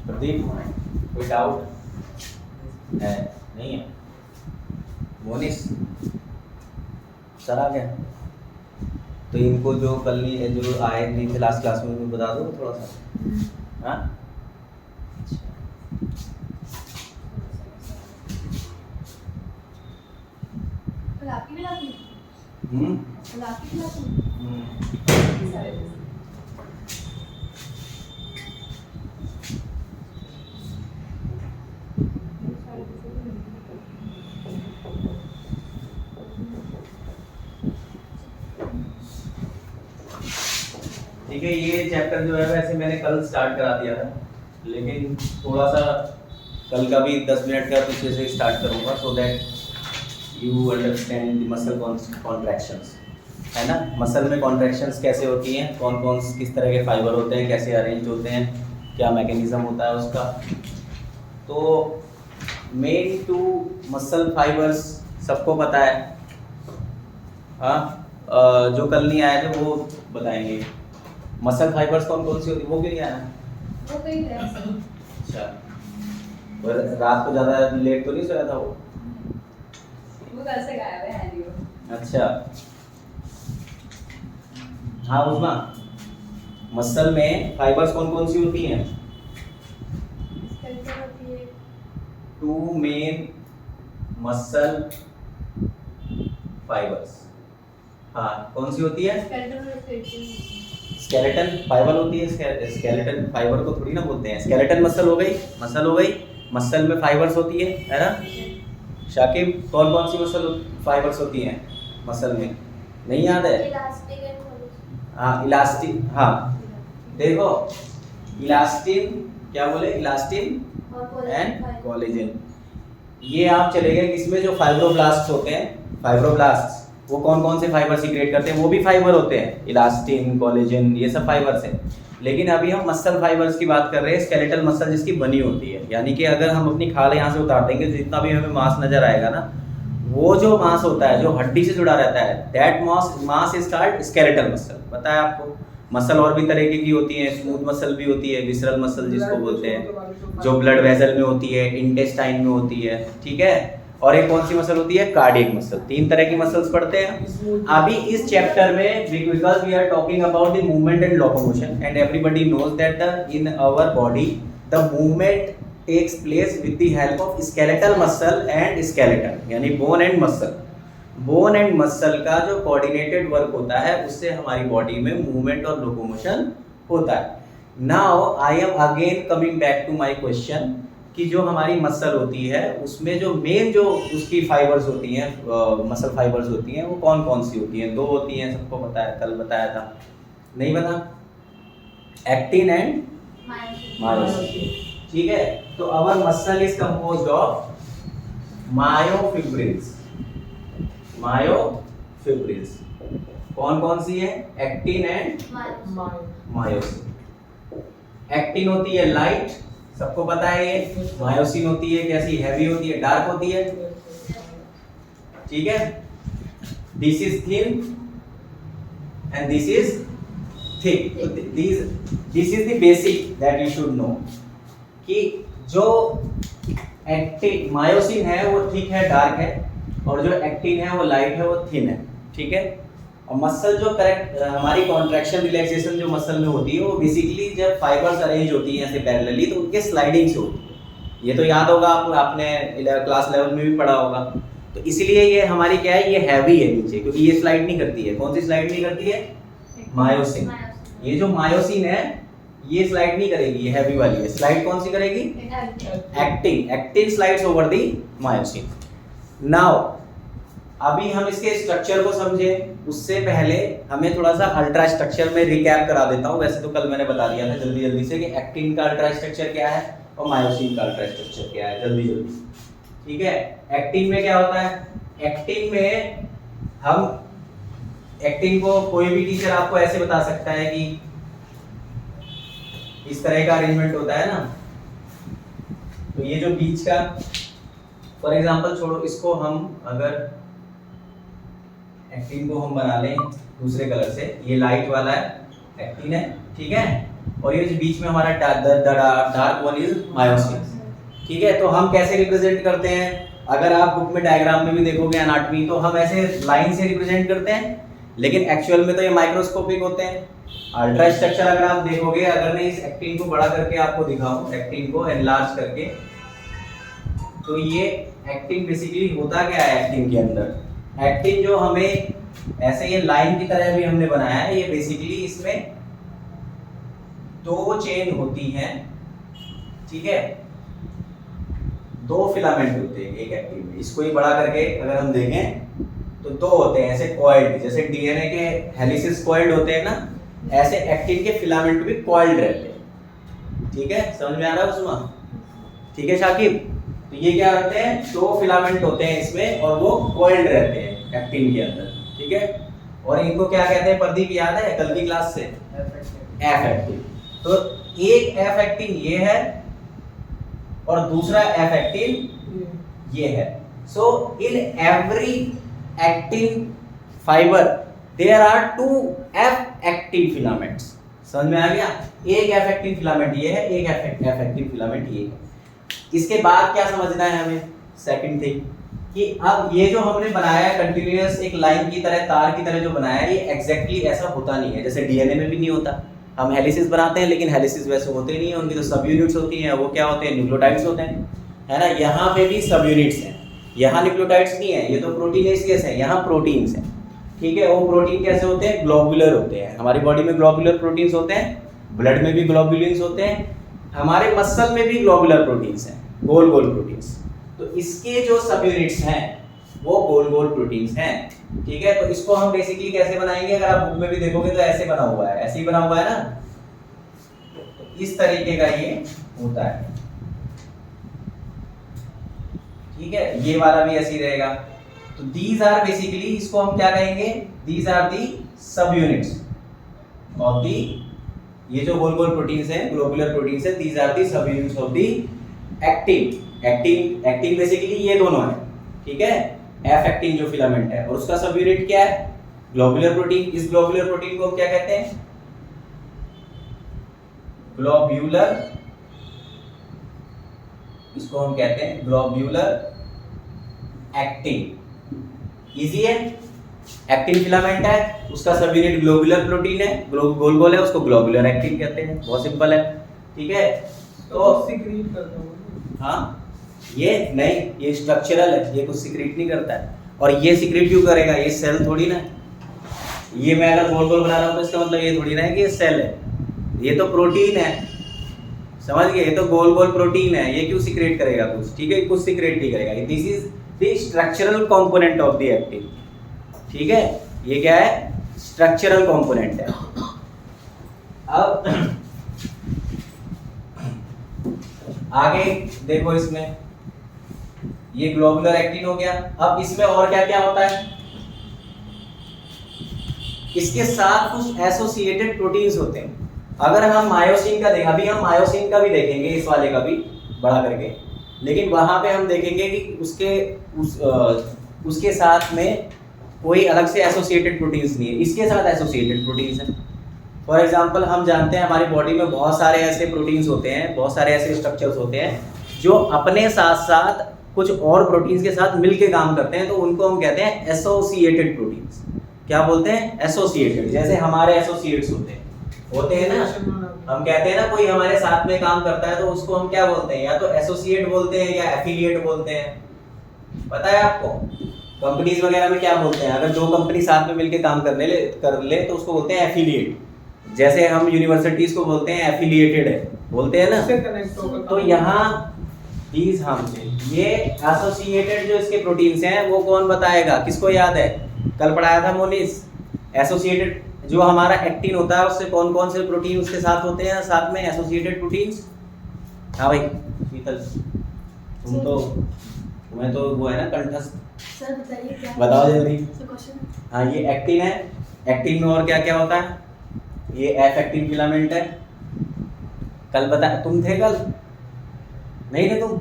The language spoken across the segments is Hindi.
प्रदीप, कोई डाउट है? नहीं है? मोनिस सर आ गया? तो इनको जो कल जो आए नहीं थे लास्ट क्लास में उनको बता दो थोड़ा सा। हाँ ठीक है। ये चैप्टर जो है वैसे मैंने कल स्टार्ट करा दिया था, लेकिन थोड़ा सा कल का भी 10 मिनट का पीछे से स्टार्ट करूँगा so that you understand the muscle contractions, है ना। मसल में कॉन्ट्रैक्शंस कैसे होती हैं, कौन कौन किस तरह के फाइबर होते हैं, कैसे अरेंज होते हैं, क्या मैकेनिज्म होता है उसका। तो मेन टू मसल फाइबर्स सबको पता है। हाँ, जो कल नहीं आए थे वो बताएंगे। मसल फाइबर्स कौन कौन सी होती है, वो क्यों नहीं आया? वो कहीं गया सर। अच्छा, और रात को ज़्यादा लेट तो नहीं सोया था वो? कल से गायब है नहीं वो। अच्छा, हाँ उस्मा, मसल में फाइबर्स कौन कौन सी होती हैं? Two main muscle fibres. हाँ, कौन सी होती है? स्केलेटन फाइबर होती है। स्केलेटन फाइबर को थोड़ी ना बोलते हैं। स्केलेटन मसल हो गई, मसल हो गई, मसल में फाइबर्स होती है ना। शाकिब, कौन कौन सी मसल फाइबर्स होती हैं मसल में? नहीं याद है? हाँ इलास्टिन, हाँ देखो, इलास्टिन क्या बोले, इलास्टिन एंड कोलेजन। ये आप चले गए किसमें, जो फाइब्रोब्लास्ट होते हैं, फाइब्रोब्लास्ट वो कौन कौन से फाइबर सीक्रेट करते हैं? वो भी फाइबर होते हैं, इलास्टिन, कोलेजन, ये सब फाइबर्स हैं। लेकिन अभी हम मसल फाइबर्स की बात कर रहे हैं, स्केलेटल मसल जिसकी बनी होती है। यानी कि अगर हम अपनी खाल यहाँ से उतार देंगे, जितना भी हमें मांस नजर आएगा ना, वो जो मांस होता है जो हड्डी से जुड़ा रहता है, that mass is called skeletal muscle. पता है आपको? मसल और भी तरीके की होती है, स्मूथ मसल भी होती है, विसरल मसल जिसको बोलते हैं, जो ब्लड वेसल में होती है, इंटेस्टाइन में होती है, ठीक है। और एक कौन सी मसल होती है? Cardiac muscle. 3 तरह की मसल्स पढ़ते हैं अभी इस चैप्टर में, because we are talking about the movement and locomotion and everybody knows that in our body the movement takes place with the help of skeletal muscle and skeleton, यानी bone and muscle. Bone and muscle का जो कोऑर्डिनेटेड वर्क होता है, उससे हमारी बॉडी में मूवमेंट और लोकोमोशन होता है। Now I am again coming back to my question कि जो हमारी मसल होती है उसमें जो मेन जो उसकी फाइबर्स होती हैं, मसल फाइबर्स होती हैं, वो कौन कौन सी होती हैं? 2 होती हैं, सबको पता है, कल बताया था। नहीं बता? एक्टिन एंड मायोसिन, ठीक है। तो our muscle is composed of myofibrils. Myofibrils कौन कौन सी है? Actin and myosin. एक्टिन होती है लाइट, सबको पता है ये। मायोसिन होती है कैसी? हैवी होती है, डार्क होती है, ठीक है। This is thin and this is thick. तो this is the basic that you should know कि जो एक्टिन मायोसिन है वो थिक है, डार्क है, और जो एक्टिन है वो लाइट है, वो थिन है, ठीक है। और मसल जो करेक्ट हमारी कॉन्ट्रैक्शन रिलैक्सेशन जो मसल में होती है, वो बेसिकली जब फाइबर्स अरेंज होती हैं ऐसे पैरेलली, तो उनके स्लाइडिंग से होती है। ये तो याद होगा आपने क्लास लेवल में भी पढ़ा होगा। तो इसीलिए ये हमारी क्या है, ये हैवी है नीचे, क्योंकि ये स्लाइड नहीं करती है। कौन सी स्लाइड नहीं करती है? मायोसिन। ये जो मायोसिन है ये स्लाइड नहीं करेगी, ये हैवी वाली है। स्लाइड कौन सी करेगी? Actin. Actin slides over the myosin. Now अभी हम इसके स्ट्रक्चर को समझे, उससे पहले हमें थोड़ा सा अल्ट्रा स्ट्रक्चर में रिकैप करा देता हूँ। वैसे तो कल मैंने बता दिया था जल्दी जल्दी से कि एक्टिन का अल्ट्रा स्ट्रक्चर क्या है और मायोसिन का अल्ट्रा स्ट्रक्चर क्या है, जल्दी जल्दी, ठीक है। एक्टिन में क्या होता है? एक्टिन में हम एक्टिन को कोई भी टीचर आपको ऐसे बता सकता है कि इस तरह का अरेंजमेंट होता है ना। तो ये जो बीच का, फॉर एग्जांपल छोड़ो इसको, हम अगर एक्टिन को हम बना लें दूसरे कलर से, ये लाइट वाला है एक्टिन है, ठीक है। और ये जो बीच में हमारा डार्क वन इज मायोसिन। ठीक है, तो हम कैसे रिप्रेजेंट करते हैं? अगर आप बुक में डायग्राम में भी देखोगे एनाटॉमी, तो हम ऐसे लाइन से रिप्रेजेंट करते हैं, लेकिन एक्चुअल में तो ये माइक्रोस्कोपिक होते हैं। अल्ट्रा स्ट्रक्चर अगर आप देखोगे, अगर मैं इस एक्टिन को बड़ा करके आपको दिखाऊं, एक्टिन को एनलार्ज करके, तो ये एक्टिन बेसिकली होता क्या है? एक्टिन के अंदर एक्टिन जो हमें ऐसे ये लाइन की तरह भी हमने बनाया है, ये बेसिकली इसमें 2 चेन होती हैं। ठीक है, 2 फिलामेंट होते हैं एक एक्टिन में। इसको ही बड़ा करके अगर हम देखें तो 2 होते हैं ऐसे कॉइल्ड, जैसे डीएनए के हेलिसिस कॉइल्ड होते हैं ना, ऐसे एक्टिन के फिलामेंट भी कॉइल्ड रहते हैं। ठीक है, समझ में आ रहा है उसमें? ठीक है शाकिब, तो ये क्या रहते हैं? 2 फिलामेंट होते हैं इसमें और वो कॉइल्ड रहते हैं एक्टिन के अंदर। ठीक है, और इनको क्या कहते हैं? प्रदीप याद है कल की क्लास से? F actin. तो एक एफ एक्टिन ये है और दूसरा एफ एक्टिन ये है। So in every actin fiber there are 2 F actin filaments. समझ में आ गया? एक एफ एक्टिन फिलामेंट ये है, एक एफ एक्टिन फिलामेंट ये है। इसके बाद क्या समझना है हमें? सेकंड थिंग कि अब ये जो हमने बनाया है कंटिन्यूअस एक लाइन की तरह, तार की तरह जो बनाया है, ये एग्जैक्टली ऐसा होता नहीं है, जैसे डीएनए में भी नहीं होता। हम हेलिसिस बनाते हैं लेकिन हेलिसिस वैसे होते नहीं है, उनकी तो सब यूनिट्स होती हैं। वो क्या होते हैं? न्यूक्लियोटाइड्स होते हैं, है ना। यहाँ पे भी सब यूनिट्स हैं, यहाँ न्यूक्लियोटाइड्स नहीं है, ये तो प्रोटीनेसियस है, यहाँ प्रोटीन्स हैं। ठीक है, वो प्रोटीन कैसे होते हैं? ग्लोबुलर होते हैं। हमारी बॉडी में ग्लोबुलर प्रोटीन्स होते हैं, ब्लड में भी ग्लोबुलिन्स होते हैं, हमारे मसल में भी ग्लोबुलर प्रोटीन्स हैं, गोल गोल प्रोटीन्स। तो इसके जो सब यूनिट्स हैं वो गोल गोल प्रोटीन्स हैं। ठीक है, तो इसको हम बेसिकली कैसे बनाएंगे? अगर आप बुक में भी देखोगे तो ऐसे बना हुआ है, ऐसे ही बना हुआ है ना, तो इस तरीके का ये होता है। ठीक है, ये वाला भी ऐसे ही रहेगा। तो दीज आर बेसिकली, इसको हम क्या कहेंगे? दीज आर दी सब यूनिट्स ऑफ दी, ये जो गोल गोल प्रोटीन्स हैं, ग्लोबुलर प्रोटीन्स हैं, दीज आर दी सब units of the actin. Actin basically ये दोनों है। ठीक है, एफ एक्टिन जो फिलामेंट है, और उसका सब यूनिट क्या है? Globular protein. इस ग्लोबुलर प्रोटीन को क्या कहते हैं? ग्लोब्यूलर, इसको हम कहते हैं ग्लोब्यूलर एक्टिन। इजी है, एक्टिन फिलामेंट है, उसका सब यूनिट ग्लोबुलर प्रोटीन है, गोल गोल है, उसको ग्लोबुलर एक्टिन कहते हैं। बहुत सिंपल है। ठीक है, तो सिक्रीट करता हूँ। हाँ, ये नहीं, ये स्ट्रक्चरल है, ये कुछ सिक्रीट नहीं करता है। और ये सिक्रीट क्यों करेगा? ये सेल थोड़ी ना। ये मैं अगर गोल गोल बना रहा हूँ तो इसका मतलब ये थोड़ी ना है कि ये सेल है, ये तो प्रोटीन है। समझ गए? ये तो गोल गोल प्रोटीन है, ये क्यों सिक्रेट करेगा कुछ? ठीक है, कुछ सिक्रेट नहीं करेगा। This is the structural component of the actin. ठीक है, ये क्या है? स्ट्रक्चरल कंपोनेंट है। अब आगे देखो, इसमें ये ग्लोबुलर एक्टिन हो गया। अब इसमें और क्या क्या होता है? इसके साथ कुछ एसोसिएटेड प्रोटीन्स होते हैं। अगर हम मायोसिन का देखें, अभी हम मायोसिन का भी देखेंगे, इस वाले का भी बड़ा करके, लेकिन वहां पे हम देखेंगे कि उसके साथ में कोई अलग से एसोसिएटेड प्रोटीन्स नहीं है, इसके साथ एसोसिएटेड प्रोटीन्स हैं। फॉर एग्जांपल, हम जानते हैं हमारी बॉडी में बहुत सारे ऐसे प्रोटीन्स होते हैं, बहुत सारे ऐसे स्ट्रक्चर्स होते हैं जो अपने साथ साथ कुछ और प्रोटीन्स के साथ मिलके काम करते हैं, तो उनको हम कहते हैं एसोसिएटेड प्रोटीन्स। क्या बोलते हैं? एसोसिएटेड। जैसे हमारे एसोसिएट्स होते हैं ना, हम कहते हैं ना कोई हमारे साथ में काम करता है तो उसको हम क्या बोलते हैं? या तो एसोसिएट बोलते हैं या एफिलिएट बोलते हैं। पता है आपको? कंपनीज वगैरह में क्या बोलते हैं? अगर दो कंपनी साथ में मिलके काम कर ले तो उसको बोलते हैं एफिलिएट। जैसे हम यूनिवर्सिटीज को बोलते हैं एफिलिएटेड है, बोलते हैं ना। तो यहाँ these हमसे ये एसोसिएटेड जो इसके प्रोटीन्स हैं वो कौन बताएगा? किसको याद है? कल पढ़ाया था मोनिस। एसोसिएटेड जो हमारा एक्टिन होता है उससे कौन कौन से प्रोटीन उसके साथ होते हैं साथ में एसोसिएटेड प्रोटीन्स? हाँ भाई शीतल, तुम्हें तो वो है ना कंठस्थ। सर बताइए क्या? बताओ जल्दी। क्वेश्चन। हाँ, ये एक्टिन है। एक्टिन में और क्या क्या होता है? ये एफ एक्टिन फिलामेंट है। कल बताया, तुम थे कल? नहीं थे तुम?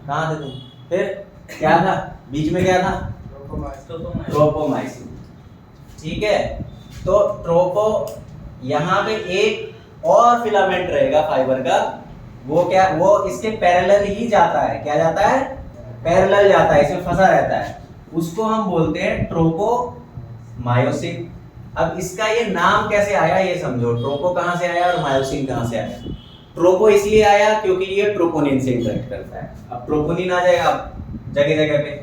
कहाँ थे तुम? फिर क्या था बीच में? क्या था? ट्रोपोमाइसिन। ठीक है, तो ट्रोपो यहाँ पे एक और फिलामेंट रहेगा फाइबर का, वो क्या, वो इसके पैरेलल ही जाता है। क्या जाता है? पैरेलल जाता है, इसमें फंसा रहता है। उसको हम बोलते हैं ट्रोपोमायोसिन। अब इसका ये नाम कैसे आया ये समझो। ट्रोपो कहां से आया और मायोसिन कहां से आया? ट्रोपो इसलिए आया क्योंकि ये ट्रोपोनिन से इंटरेक्ट करता है। अब ट्रोपोनिन आ जाएगा जगह जगह पे,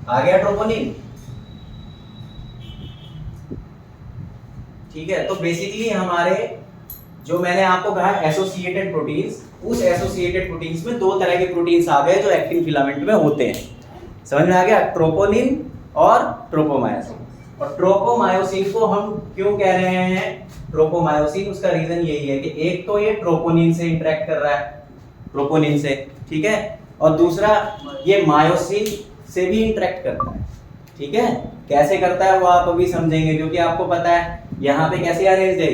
आ गया ट्रोपोनिन। ठीक है, तो बेसिकली हमारे जो मैंने आपको कहा एसोसिएटेड प्रोटीन्स, उस एसोसिएटेड प्रोटीन्स में दो तरह के प्रोटीन्स आ गए जो एक्टिन फिलामेंट में होते हैं। समझ में आ गया? ट्रोपोनिन और ट्रोपोमायोसिन। और ट्रोपोमायोसिन को हम क्यों कह रहे हैं ट्रोपोमायोसिन? उसका रीजन यही है कि एक तो ये ट्रोपोनिन से इंटरेक्ट कर रहा है, ट्रोपोनिन से, ठीक है, और दूसरा ये मायोसिन से भी इंटरेक्ट करता है। ठीक है, कैसे करता है वो आप अभी समझेंगे, क्योंकि आपको पता है यहाँ पे कैसे अरेंज है,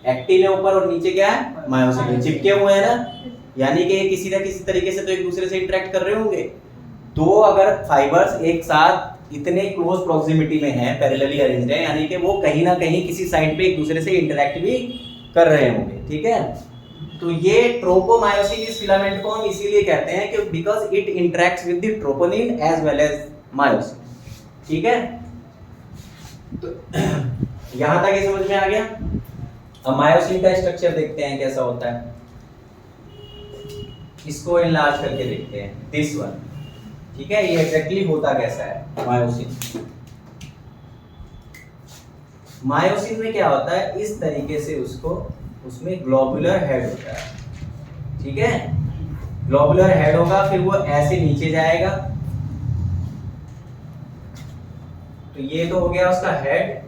एक्टिन है ऊपर और नीचे क्या है, मायोसिन, चिपके हुए हैं ना, यानी कि ये किसी न किसी तरीके से तो एक दूसरे से इंटरेक्ट कर रहे होंगे। दो अगर फाइबर्स एक साथ इतने क्लोज प्रॉक्सिमिटी में हैं, पैरेलली अरेंज्ड हैं, यानी कि वो कहीं ना कहीं किसी साइड पे एक दूसरे से इंटरेक्ट भी कर रहे होंगे। ठीक है, तो ये ट्रोपोमायोसिन इस फिलामेंट को हम इसीलिए कहते हैं कि because it interacts with the troponin as well as myosin. ठीक है, तो यहां तक ये समझ में आ गया। अब मायोसिन का स्ट्रक्चर देखते हैं कैसा होता है, इसको इनलार्ज करके देखते हैं, दिस वन। ठीक है, ये एग्जैक्टली होता कैसा है मायोसिन। मायोसिन में क्या होता है, इस तरीके से उसमें ग्लोबुलर हेड होता है। ठीक है, ग्लोबुलर हेड होगा, फिर वो ऐसे नीचे जाएगा। तो ये तो हो गया उसका हेड।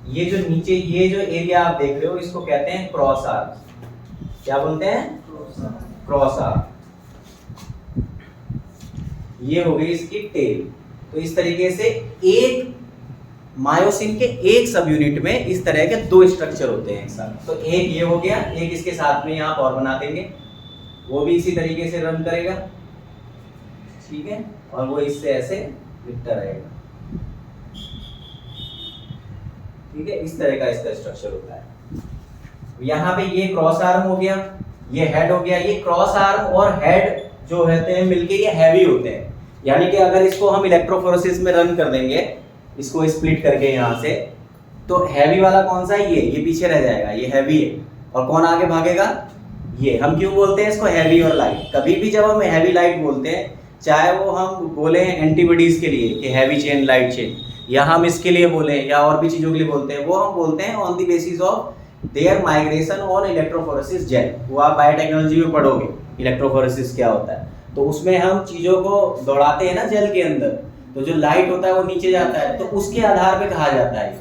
ये जो नीचे ये जो एरिया आप देख रहे हो इसको कहते हैं क्रॉस आर्क। क्या बोलते हैं? Cross arc. ये हो गई इसकी टेल। तो इस तरीके से एक मायोसिन के एक सब यूनिट में इस तरह के दो स्ट्रक्चर होते हैं एक साथ। तो एक ये हो गया, एक इसके साथ में आप और बना देंगे, वो भी इसी तरीके से रन करेगा। ठीक है, और वो इससे ऐसे लिपटा रहेगा। ठीक है, इस तरह का इसका स्ट्रक्चर होता है। यहाँ पे ये क्रॉस आर्म हो गया, ये हेड हो गया। ये क्रॉस आर्म और हेड जो होते हैं मिलके ये हैवी होते हैं, यानी कि अगर इसको हम इलेक्ट्रोफोरेसिस में रन कर देंगे, इसको स्प्लिट करके यहाँ से, तो हैवी वाला कौन सा है, ये पीछे रह जाएगा, ये हैवी है। और कौन आगे भागेगा, ये। हम क्यों बोलते हैं इसको हैवी और लाइट? कभी भी जब हम हैवी लाइट बोलते हैं, चाहे वो हम बोले एंटीबॉडीज के लिए कि हैवी चेन लाइट चेन, या हम इसके लिए बोले या और भी चीजों के लिए बोलते हैं, वो हम बोलते हैं on the basis of their migration on electrophoresis gel. वो आप बायोटेक्नोलॉजी में पढ़ोगे इलेक्ट्रोफोरेसिस क्या होता है। तो उसमें हम चीजों को दौड़ाते हैं ना जेल के अंदर, तो जो लाइट होता है वो नीचे जाता है, तो उसके आधार पे कहा जाता है।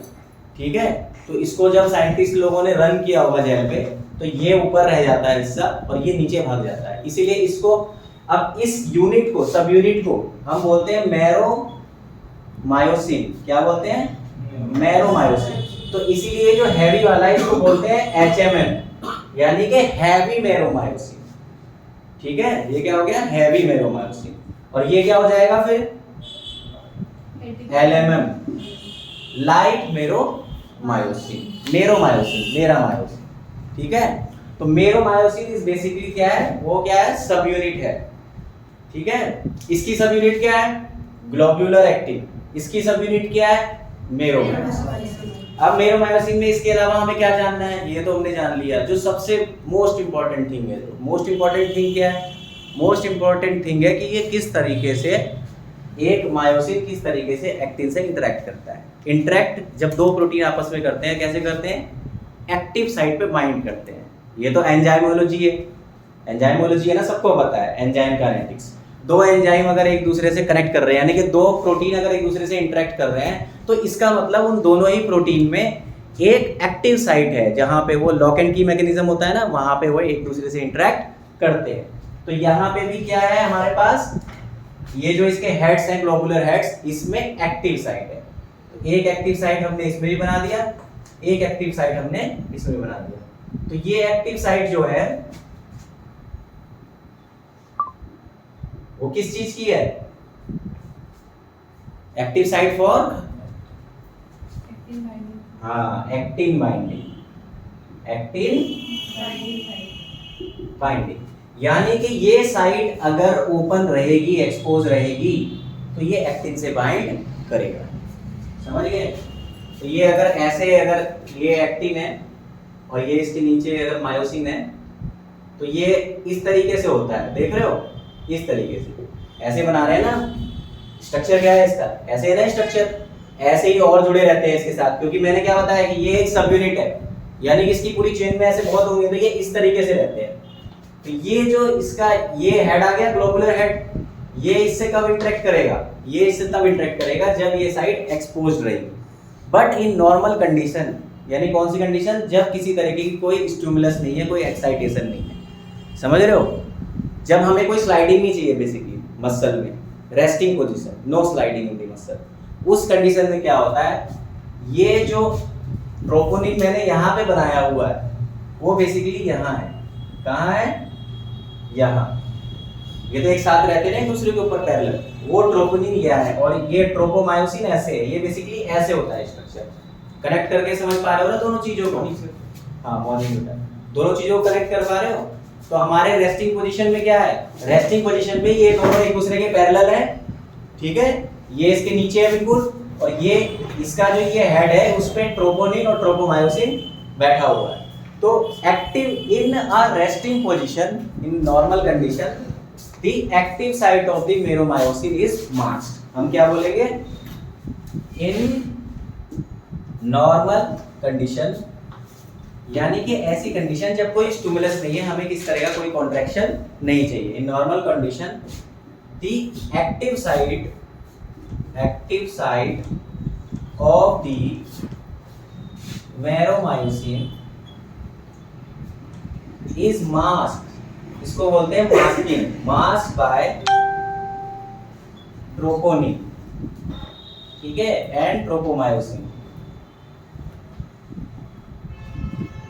ठीक है, तो इसको जब साइंटिस्ट लोगों ने रन किया होगा जेल पे, तो ये ऊपर रह जाता है हिस्सा और ये नीचे भाग जाता है। इसीलिए इसको, अब इस यूनिट को, सब यूनिट को हम बोलते हैं मैरोमायोसिन। क्या बोलते हैं? मैरोमायोसिन। तो इसीलिए जो हैवी वाला है इसको बोलते हैं HMM, यानी कि हैवी मैरोमायोसिन। ठीक है, ये क्या हो गया, हैवी मैरोमायोसिन। और ये क्या हो जाएगा फिर, LMM, लाइट मैरोमायोसिन। मेरोमायोसिन, मेरा मायोसिन। ठीक है, तो मेरोमायोसिन इज बेसिकली क्या है, वो क्या है, सब यूनिट है। ठीक है, इसकी सब यूनिट क्या है, ग्लोब्यूलर एक्टिन। इसकी सब यूनिट क्या है, मेरोमायोसिन। अब मेरोमायोसिन में इसके अलावा हमें क्या जानना है, ये तो हमने जान लिया। जो सबसे मोस्ट इंपॉर्टेंट थिंग है, मोस्ट इंपॉर्टेंट थिंग क्या है, मोस्ट इंपॉर्टेंट थिंग है कि ये किस तरीके से, एक मायोसिन किस तरीके से एक्टिन से इंटरेक्ट करता है। इंटरेक्ट जब दो प्रोटीन आपस में करते हैं, कैसे करते हैं, एक्टिव साइट पे बाइंड करते हैं। ये तो एंजाइमोलॉजी है, एंजाइमोलॉजी है ना, सबको पता है एंजाइम काइनेटिक्स। दो एंजाइम अगर एक दूसरे से कनेक्ट कर रहे हैं, यानी कि दो प्रोटीन अगर एक दूसरे से इंटरेक्ट कर रहे हैं, तो इसका मतलब उन दोनों ही प्रोटीन में एक एक्टिव साइट है जहां पे वो लॉक एंड की मैकेनिज्म होता है ना, वहां पे वो एक दूसरे से इंटरेक्ट करते हैं। तो यहाँ पे भी क्या है हमारे पास, ये जो इसके हेड्स हैं, ग्लोबुलर हेड्स, इसमें एक्टिव साइट है। तो एक एक्टिव साइट हमने इसमें भी बना दिया, एक एक्टिव साइट हमने इसमें बना दिया। तो ये एक्टिव साइट जो है वो किस चीज की है, एक्टिव साइट फॉर, हाँ, एक्टिन बाइंडिंग। एक्टिन बाइंडिंग, यानी कि ये साइट अगर ओपन रहेगी, एक्सपोज रहेगी, तो ये एक्टिन से बाइंड करेगा। समझ गए? तो ये अगर ऐसे, अगर ये एक्टिन है और ये इसके नीचे अगर मायोसिन है, तो ये इस तरीके से होता है, देख रहे हो? इस तरीके से ऐसे बना रहे हैं ना। स्ट्रक्चर क्या है इसका? ऐसे है ना स्ट्रक्चर, ऐसे ही और जुड़े रहते हैं इसके साथ, क्योंकि मैंने क्या बताया कि ये एक सब यूनिट है, यानी कि इसकी पूरी चेन में ऐसे बहुत होंगे, तो ये इस तरीके से रहते हैं। तो ये जो इसका ये हेड आ गया, ग्लोबुलर हेड, ये इससे कब इंटरेक्ट करेगा? ये इससे तब इंटरेक्ट करेगा जब ये साइड एक्सपोज्ड रहेगी। बट इन नॉर्मल कंडीशन, यानी कौन सी कंडीशन? जब किसी तरीके की कोई स्टिमुलस नहीं है, कोई एक्साइटेशन नहीं है। समझ रहे हो? जब हमें कोई स्लाइडिंग नहीं चाहिए बेसिकली मसल में, resting position, no sliding in the muscle, उस कंडीशन में क्या होता है, ये जो ट्रोपोनिन मैंने यहाँ पे बनाया हुआ है वो बेसिकली यहाँ है। कहाँ है? यहाँ। ये तो एक साथ रहते हैं दूसरे के ऊपर पैरेलल, वो ट्रोपोनिन यहाँ है, और ये ट्रोपोमायोसिन ऐसे है। ये बेसिकली ऐसे होता है स्ट्रक्चर। कनेक्ट करके समझ पा रहे हो ना दोनों चीजों को? हाँ, मॉर्निंग होता है। दोनों चीजों को कनेक्ट कर पा रहे हो? तो हमारे रेस्टिंग पोजीशन में क्या है? रेस्टिंग पोजीशन में ये दोनों एक दूसरे के पैरेलल है, ठीक है? ये इसके नीचे है बिल्कुल, और ये इसका जो ये हेड है उस पे ट्रोपोनिन और ट्रोपोमायोसिन बैठा हुआ है। तो active in a resting position in normal condition, the active site of the meromyosin is masked. हम क्या बोलेंगे? इन नॉर्मल कंडीशन, यानी कि ऐसी कंडीशन जब कोई स्टिमुलस नहीं है, हमें किस तरह का कोई कॉन्ट्रैक्शन नहीं चाहिए। In normal condition the active site of the meromyosin is masked. इसको बोलते हैं मास्किंग, मास्क्ड बाय ट्रोपोनिन, ठीक है, एंड ट्रोपोमायोसिन।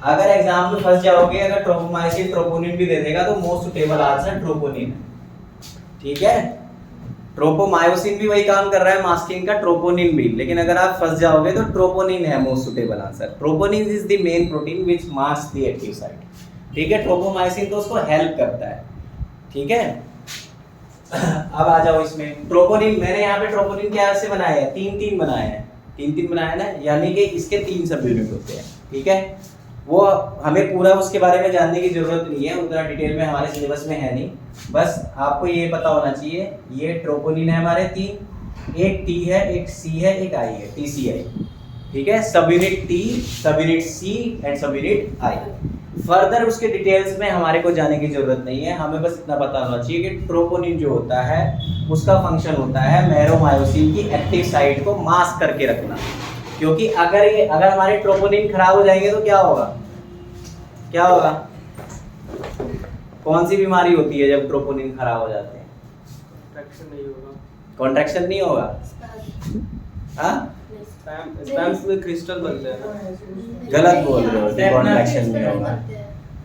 अगर एग्जाम में फंस जाओगे, अगर ट्रोपोमायोसिन ट्रोपोनिन भी दे देगा तो मोस्ट सुटेबल आंसर ट्रोपोनिन है, ठीक है? ट्रोपोमायोसिन भी वही काम कर रहा है मास्किंग का, ट्रोपोनिन भी, लेकिन अगर आप फंस जाओगे तो ट्रोपोनिन है most suitable answer. Troponin is the main protein which mask the active site, ठीक है? ट्रोपोमायोसिन तो उसको हेल्प करता है, ठीक है? अब आ जाओ इसमें ट्रोपोनिन। मैंने यहाँ पे ट्रोपोनिन क्या से बनाए हैं? तीन बनाए हैं, तीन बनाए ना, यानी कि इसके 3 सब यूनिट होते हैं, ठीक है? वो हमें पूरा उसके बारे में जानने की जरूरत नहीं है, उतना डिटेल में हमारे सिलेबस में है नहीं, बस आपको ये पता होना चाहिए ये ट्रोपोनिन है हमारे 3, एक टी है, एक सी है, एक आई है, TCI, ठीक है? Subunit T, subunit C and subunit I. Further उसके डिटेल्स में हमारे को जाने की जरूरत नहीं है, हमें बस इतना पता होना चाहिए कि ट्रोपोनिन जो होता है उसका फंक्शन होता है मेरोमायोसिन की एक्टिव साइट को मास्क करके रखना। क्योंकि अगर हमारे ट्रोपोनिन खराब हो जाएंगे तो क्या होगा? क्या होगा? कौन सी बीमारी होती है जब ट्रोपोनिन खराब हो जाते हैं? कॉन्ट्रैक्शन नहीं होगा। हाँ, स्पैम्स में क्रिस्टल बनते हैं ना। गलत बोल रहे हो, कॉन्ट्रैक्शन नहीं होगा।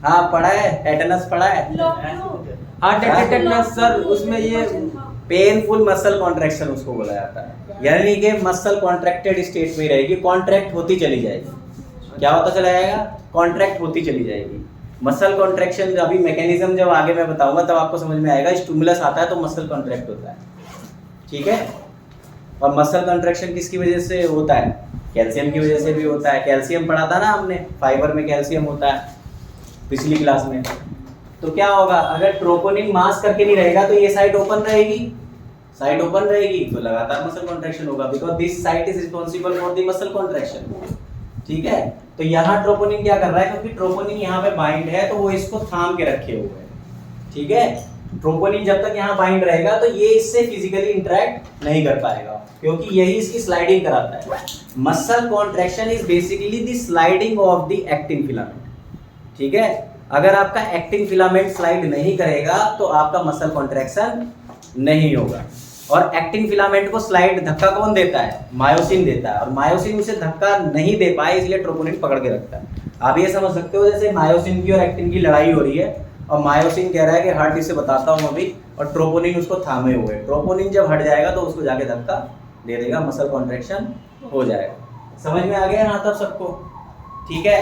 हाँ, पढ़ा है, टेटनस पढ़ा है। हाँ, टेटनस सर, उसमें ये पेनफुल मसल कॉन्ट्रैक्शन उसको बोला जाता है, यानी कि मसल कॉन्ट्रैक्टेड स्टेट में रहेगी, कॉन्ट्रैक्ट होती चली जाएगी। क्या होता चला जाएगा? कॉन्ट्रैक्ट होती चली जाएगी। मसल कॉन्ट्रैक्शन अभी मैकेनिज्म जब आगे मैं बताऊंगा तब आपको समझ में आएगा। स्टिमुलस आता है तो मसल कॉन्ट्रैक्ट होता है, ठीक है? और मसल कॉन्ट्रैक्शन किसकी वजह से होता है? कैल्शियम की वजह से भी होता है। कैल्शियम पढ़ा था ना हमने, फाइबर में कैल्शियम होता है पिछली क्लास में। तो क्या होगा? अगर ट्रोपोनिन मास्क करके नहीं रहेगा तो ये साइट ओपन रहेगी, साइट ओपन रहेगी तो लगातार मसल कॉन्ट्रैक्शन होगा, because this site is responsible for the muscle contraction, ठीक है? तो यहाँ ट्रोपोनिन क्या कर रहा है? क्योंकि ट्रोपोनिन यहाँ पे बाइंड है तो वो इसको थाम के रखे हुए है, ठीक है? ट्रोपोनिन जब तक यहाँ बाइंड रहेगा तो ये इससे फिजिकली इंटरेक्ट नहीं कर पाएगा, क्योंकि यही इसकी स्लाइडिंग कराता है। Muscle contraction is basically the sliding of the actin filament, ठीक है? अगर आपका एक्टिन फिलामेंट स्लाइड नहीं करेगा तो आपका मसल कॉन्ट्रैक्शन नहीं होगा। और एक्टिन फिलामेंट को स्लाइड धक्का कौन देता है? मायोसिन देता है, और मायोसिन उसे धक्का नहीं दे पाए इसलिए ट्रोपोनिन पकड़ के रखता है। आप ये समझ सकते हो जैसे मायोसिन की और एक्टिन की लड़ाई हो रही है, और मायोसिन कह रहा है कि हट, इसे बताता हूँ अभी, और ट्रोपोनिन उसको थामे हुए। ट्रोपोनिन जब हट जाएगा तो उसको जाके धक्का दे देगा, मसल कॉन्ट्रैक्शन हो जाएगा। समझ में आ गया यहाँ तक सबको? ठीक है,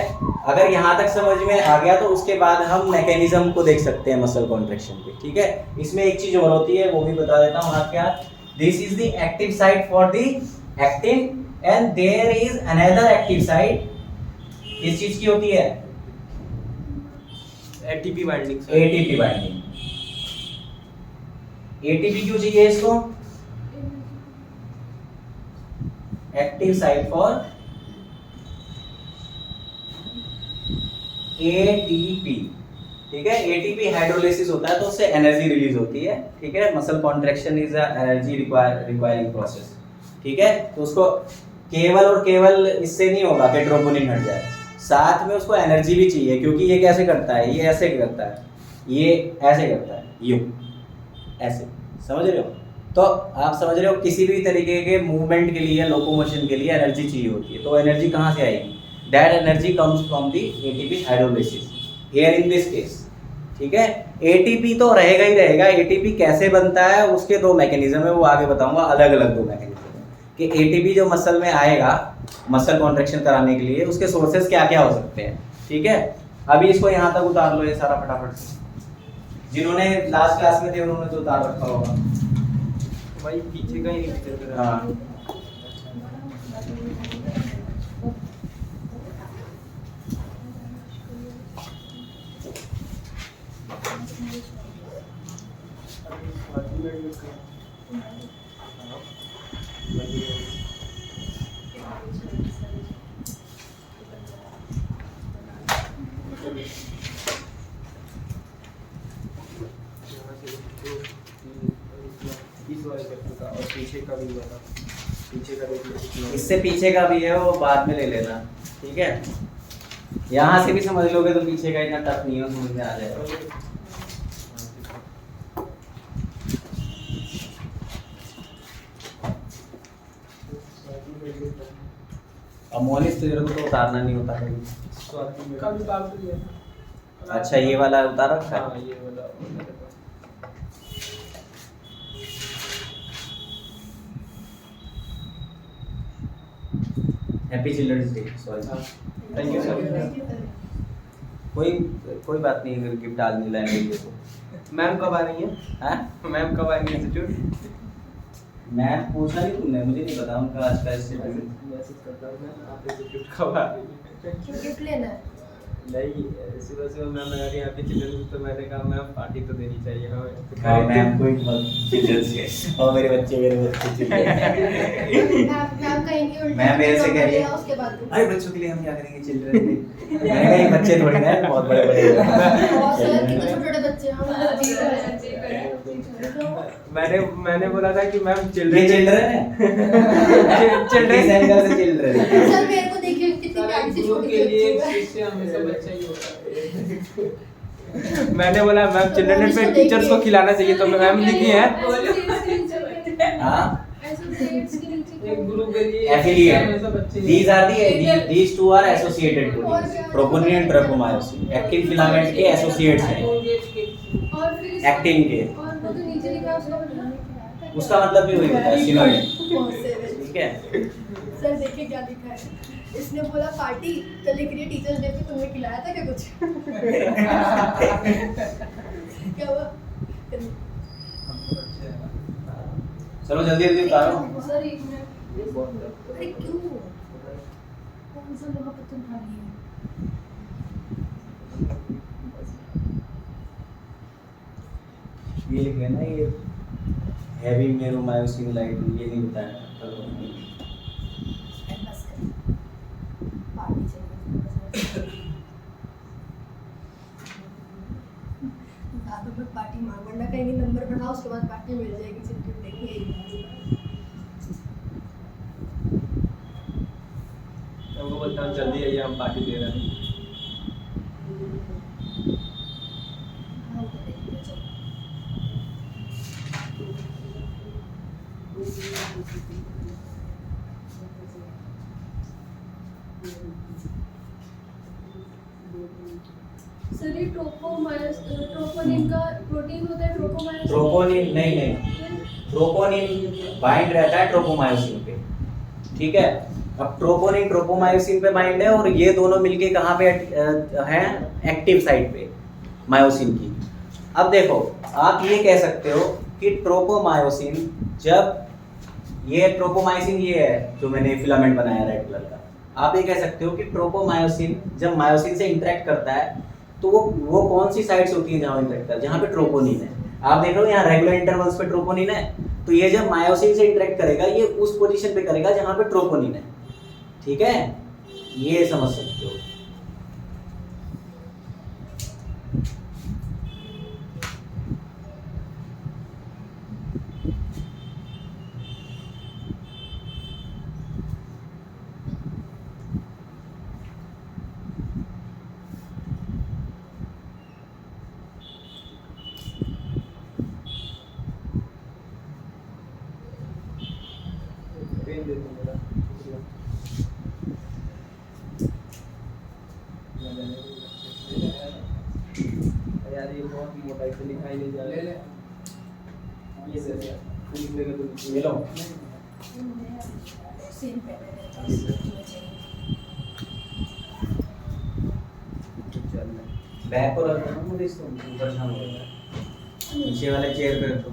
अगर यहाँ तक समझ में आ गया तो उसके बाद हम मैकेनिज्म को देख सकते हैं मसल कॉन्ट्रैक्शन के। ठीक है, इसमें एक चीज और होती है वो भी बता देता हूँ आपके यहाँ। This is the active site for the actin and there is another active site. किस चीज की होती है? ATP binding. ATP binding. ATP क्यों चाहिए इसको? Active site for ATP. ठीक है, एटीपी हाइड्रोलाइसिस होता है तो उससे एनर्जी रिलीज होती है। ठीक है, muscle contraction is a energy requiring process. ठीक है, तो उसको केवल और केवल इससे नहीं होगा कि ट्रोपोनिन हट जाए, साथ में उसको एनर्जी भी चाहिए, क्योंकि ये कैसे करता है, ये ऐसे करता है, ये ऐसे करता है, यूं ऐसे, समझ रहे हो? तो आप समझ रहे हो किसी भी तरीके के मूवमेंट के लिए, लोकोमोशन के लिए एनर्जी चाहिए होती है। तो एनर्जी कहाँ से आएगी? That energy comes from the ATP hydrolysis here in this case. ठीक है, एटीपी तो रहेगा ही रहेगा। एटीपी कैसे बनता है उसके दो मैकेनिज्म है, वो आगे बताऊंगा, अलग अलग दो मैकेनिज्म कि एटीपी जो मसल में आएगा मसल कॉन्ट्रैक्शन कराने के लिए, उसके सोर्सेज क्या क्या हो सकते हैं। ठीक है, अभी इसको यहाँ तक उतार लो ये सारा फटाफट से। जिन्होंने लास्ट क्लास में थे उन्होंने तो उतार रखा होगा भाई, पीछे का ही नहीं चल रहा। हाँ, इस वाले का और पीछे का भी बता। पीछे का देखिए, इससे पीछे का भी है, वो बाद में ले लेना। ठीक है, यहाँ से भी समझ लोगे तो पीछे का इतना टफ नहीं हो, समझ में आ जाएगा। अमोनिस तेरे को तो उतारना नहीं होता कभी। कभी उतार तो दिया। अच्छा, ये वाला उतार रखा है। हाँ, ये वाला मेरे पास। Happy children's day. Sorry, thank you sir. कोई कोई बात नहीं, अगर गिफ्ट आज नहीं लाएंगे तो। मैम कब आ रही है? हाँ, मैम कब आएंगे इंस्टीट्यूट? मैं पूछा नहीं तुमने, मुझे नहीं पता उनका आज का शेड्यूल। मैसेज करता हूँ मैं, आप इंस्टीट्यूट कब आ रही है? क्यों गिफ्ट लेना है? नहीं, सुबह सुबह मैम आ रही है हैप्पी चिल्ड्रंस, तो मैंने कहा मैम पार्टी तो देनी चाहिए हमें। हाँ, मैम कोई चिल्ड्रंस डे और मेरे बच्चे चिल्ड्रंस। मैम कहेंगे उल्टा मैम मेरे से कह रही है, उसके बाद अरे बच्चों के लिए हम क्या करेंगे चिल्ड्रंस डे। मैंने कहा ये बच्चे थोड़ी ना है, बहुत बड़े बड़े हैं। और सर कितने छोटे छोटे बच्चे हैं हम जी मैंने बोला था कि मैम ये चिल्ड्रन चिल्ड्रन है, चिल्ड्रन एंगल से चिल्ड्रन। सर मेरे को देखिए कितनी प्यारी सी छोटी के लिए बच्ची है। शिष्य हमेशा बच्चा ही होता है। मैंने बोला मैम चिल्ड्रन पे टीचर्स को खिलाना चाहिए, तो मैम लिखी है हाँ, एक गुरु के लिए affiliate. हमेशा बच्चे ही These are होते हैं। these two are associated proteins. Troponin and tropomyosin. Actin filament के associates हैं, और फिर actin के। और वो जो नीचे लिखा है उसका मतलब उसका मतलब भी वही होता है, synonym। ठीक है, सर देखिए क्या लिखा है, इसने बोला पार्टी तो लिख रही है टीचर्स डे पे तुमने खिलाया था क्या कुछ? क्या हुआ? चलो जल्दी जल्दी उतारो। सर एक मिनट, अरे क्यों? कौन सा लोहा पत्थर उठा लिया? ये लिख लेना, ये हैवी मेरोमायोसिन लाइट, ये नहीं बताया। बस कर, पार्टी चाहिए। ज़्यादा मत पार्टी मार, वरना कहेंगे नंबर बढ़ाओ, उसके बाद पार्टी मिल जाएगी, चिट्ठी देंगे। हमको बोलता हूँ जल्दी आइए हम पार्टी दे रहे हैं। हाँ, तो देखिए, चलो। सर ये ट्रोपोनिन का प्रोटीन होता है, ट्रोपोमायोसिन। ट्रोपोनिन नहीं, ट्रोपोनिन बाइंड रहता है ट्रोपोमायोसिन पे। ठीक है, अब ट्रोपोनिन ट्रोपोमायोसिन पे बाइंड है और ये दोनों मिलके कहाँ पे हैं, एक्टिव साइट पे मायोसिन की। अब देखो आप ये कह सकते हो कि ट्रोपोमायोसिन, जब ये ट्रोपोमायोसिन ये है जो मैंने फिलामेंट बनाया रेड कलर का, आप ये कह सकते हो कि ट्रोपोमायोसिन जब मायोसिन से इंटरेक्ट करता है तो वो कौन सी साइट्स होती है जहाँ इंटरेक्ट करता है, जहाँ पे ट्रोपोनिन है। आप देख रहे हो यहाँ रेगुलर इंटरवल्स पे ट्रोपोनिन है, तो ये जब मायोसिन से इंटरेक्ट करेगा ये उस पोजीशन पे करेगा जहाँ पे ट्रोपोनिन है। ठीक है, ये समझ सकते हो। पेन दे दो मेरा, यार ये बहुत मोटा है, इससे लिखा ही नहीं जा ले ले रहा। ये दे दिया, लिख देगा तो ये लो। सेम पहले चल रहा बैक को रख दो मुझे, इसको ऊपर शाम हो जाएगा, नीचे वाले चेयर पे रखो।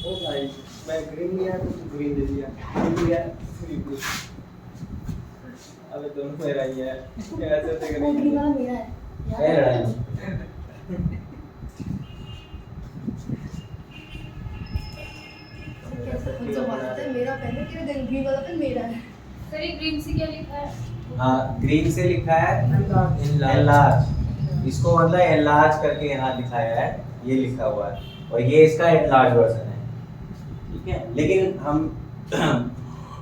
ओ भाई मैं ग्रीन लिया तो तू ग्रीन दे दिया, ग्रीन लिया ग्रीन दे। अबे दोनों मेरा ही है, कैसे देख वो रही ग्रीन है? वाला मेरा है है यार। लड़ाई। कैसे खुद से मारते हैं, मेरा पहले तेरे ग्रीन वाला पे मेरा है। सर ये ग्रीन से क्या लिखा है? हाँ, ग्रीन से लिखा है एनलार्ज, इसको मतलब एनलार्ज करके यहाँ दिखाया है, ये लिखा हुआ है, और ये इसका एनलार्ज वर्जन है। ठीक है, लेकिन हम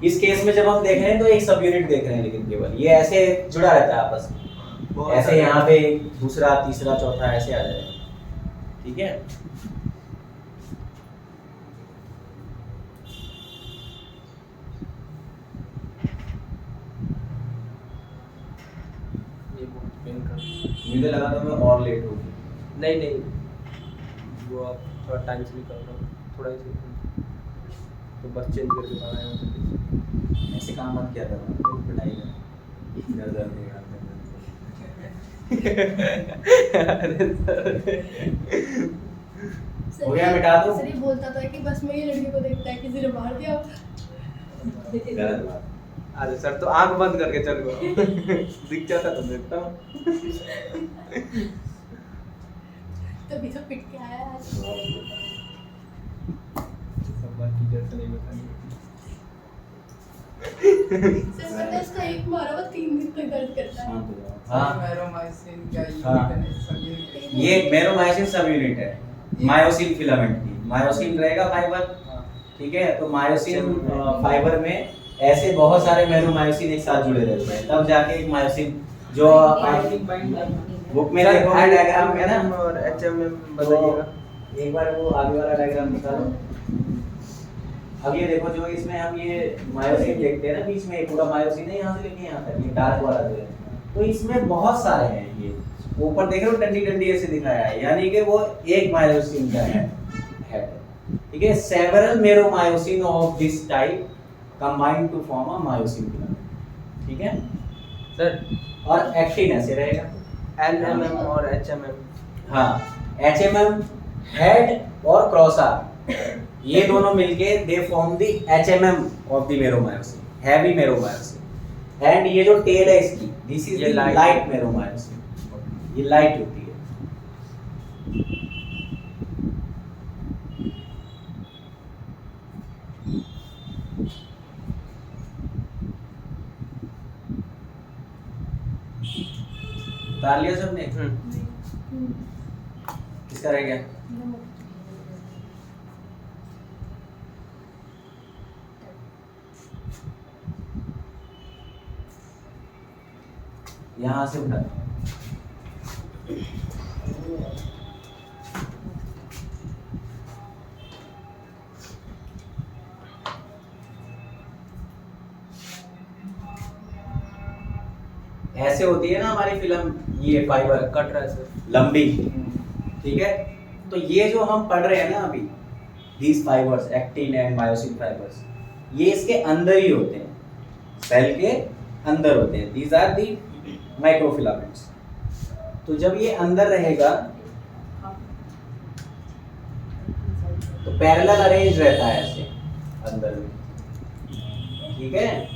इस केस में जब हम देख रहे हैं तो एक सब यूनिट देख रहे हैं, लेकिन केवल ये ऐसे जुड़ा रहता है आपस में, ऐसे यहाँ पे दूसरा तीसरा चौथा ऐसे आ जाएगा। ठीक है, ये बहुत पेन का। मुझे लगा था मैं और लेट होगी। नहीं नहीं, वो आप थोड़ा टाइम से निकल रहा हूँ, थोड़ा ही से, तो बस चेंज करके आ रहे हैं। ऐसे काम मत किया करो, पिटाई कर दर्द दर्द देगा। हो गया, मिटा दो। सर ये बोलता था कि बस मैं ये लड़की को देखता है, किसी ने मार दिया। गलत बात। अरे सर तो आंख बंद करके चल गो। दिख जाता तो देखता हूँ। तभी तो पिट के आया आज। सब बात टीचर से नहीं बताएंगे। सर पता है इसका एक मारा हुआ 3 दिन तक दर्द करता है। शांत हो जाओ। हाँ, मैरोमाइसिन का हाँ। यूनिट है, सब यूनिट है। ये मेरोमायोसिन सब यूनिट है, मायोसिन फिलामेंट की। मायोसिन रहेगा फाइबर, ठीक है, तो मायोसिन फाइबर में ऐसे बहुत सारे मेरोमायोसिन एक साथ जुड़े रहते हैं, तब जाके एक मायोसिन जो बुक में देखोगे डायग्राम है ना, और HMM तो बताइएगा। एक बार वो आगे वाला डायग्राम निकालो। अब ये देखो, जो इसमें हम ये मायोसिन देखते हैं ना, बीच में ये पूरा मायोसिन है, यहाँ से लेके यहाँ तक, ये डार्क वाला जो है, तो इसमें बहुत सारे हैं। ये ऊपर देख रहे हो टंडी टंडी ऐसे दिखाया है, यानी कि वो एक मायोसिन का है। ठीक है, several meromyosin of this type combined to form a myosin filament. ठीक है सर और एक्टिन ऐसे रहेगा। LMM और HMM। हाँ, HMM हेड और क्रॉस आर्म, ये दोनों मिलके they form the HMM of the meromyosin, heavy meromyosin. And ये जो टेल है इसकी, दिस इज ये द light- लाइट मेरोमायोसिन, ये लाइट होती है। उतार लिया सबने? किसका रह गया? यहाँ से उठा। ऐसे होती है ना हमारी फिल्म, ये फाइबर कट रहा है सर। लंबी, ठीक है, तो ये जो हम पढ़ रहे हैं ना अभी, these fibers, actin and myosin fibers, ये इसके अंदर ही होते हैं, सेल के अंदर होते हैं। These are the microfilaments. तो जब ये अंदर रहेगा तो पैरेलल अरेंज रहता है ऐसे अंदर में, ठीक है।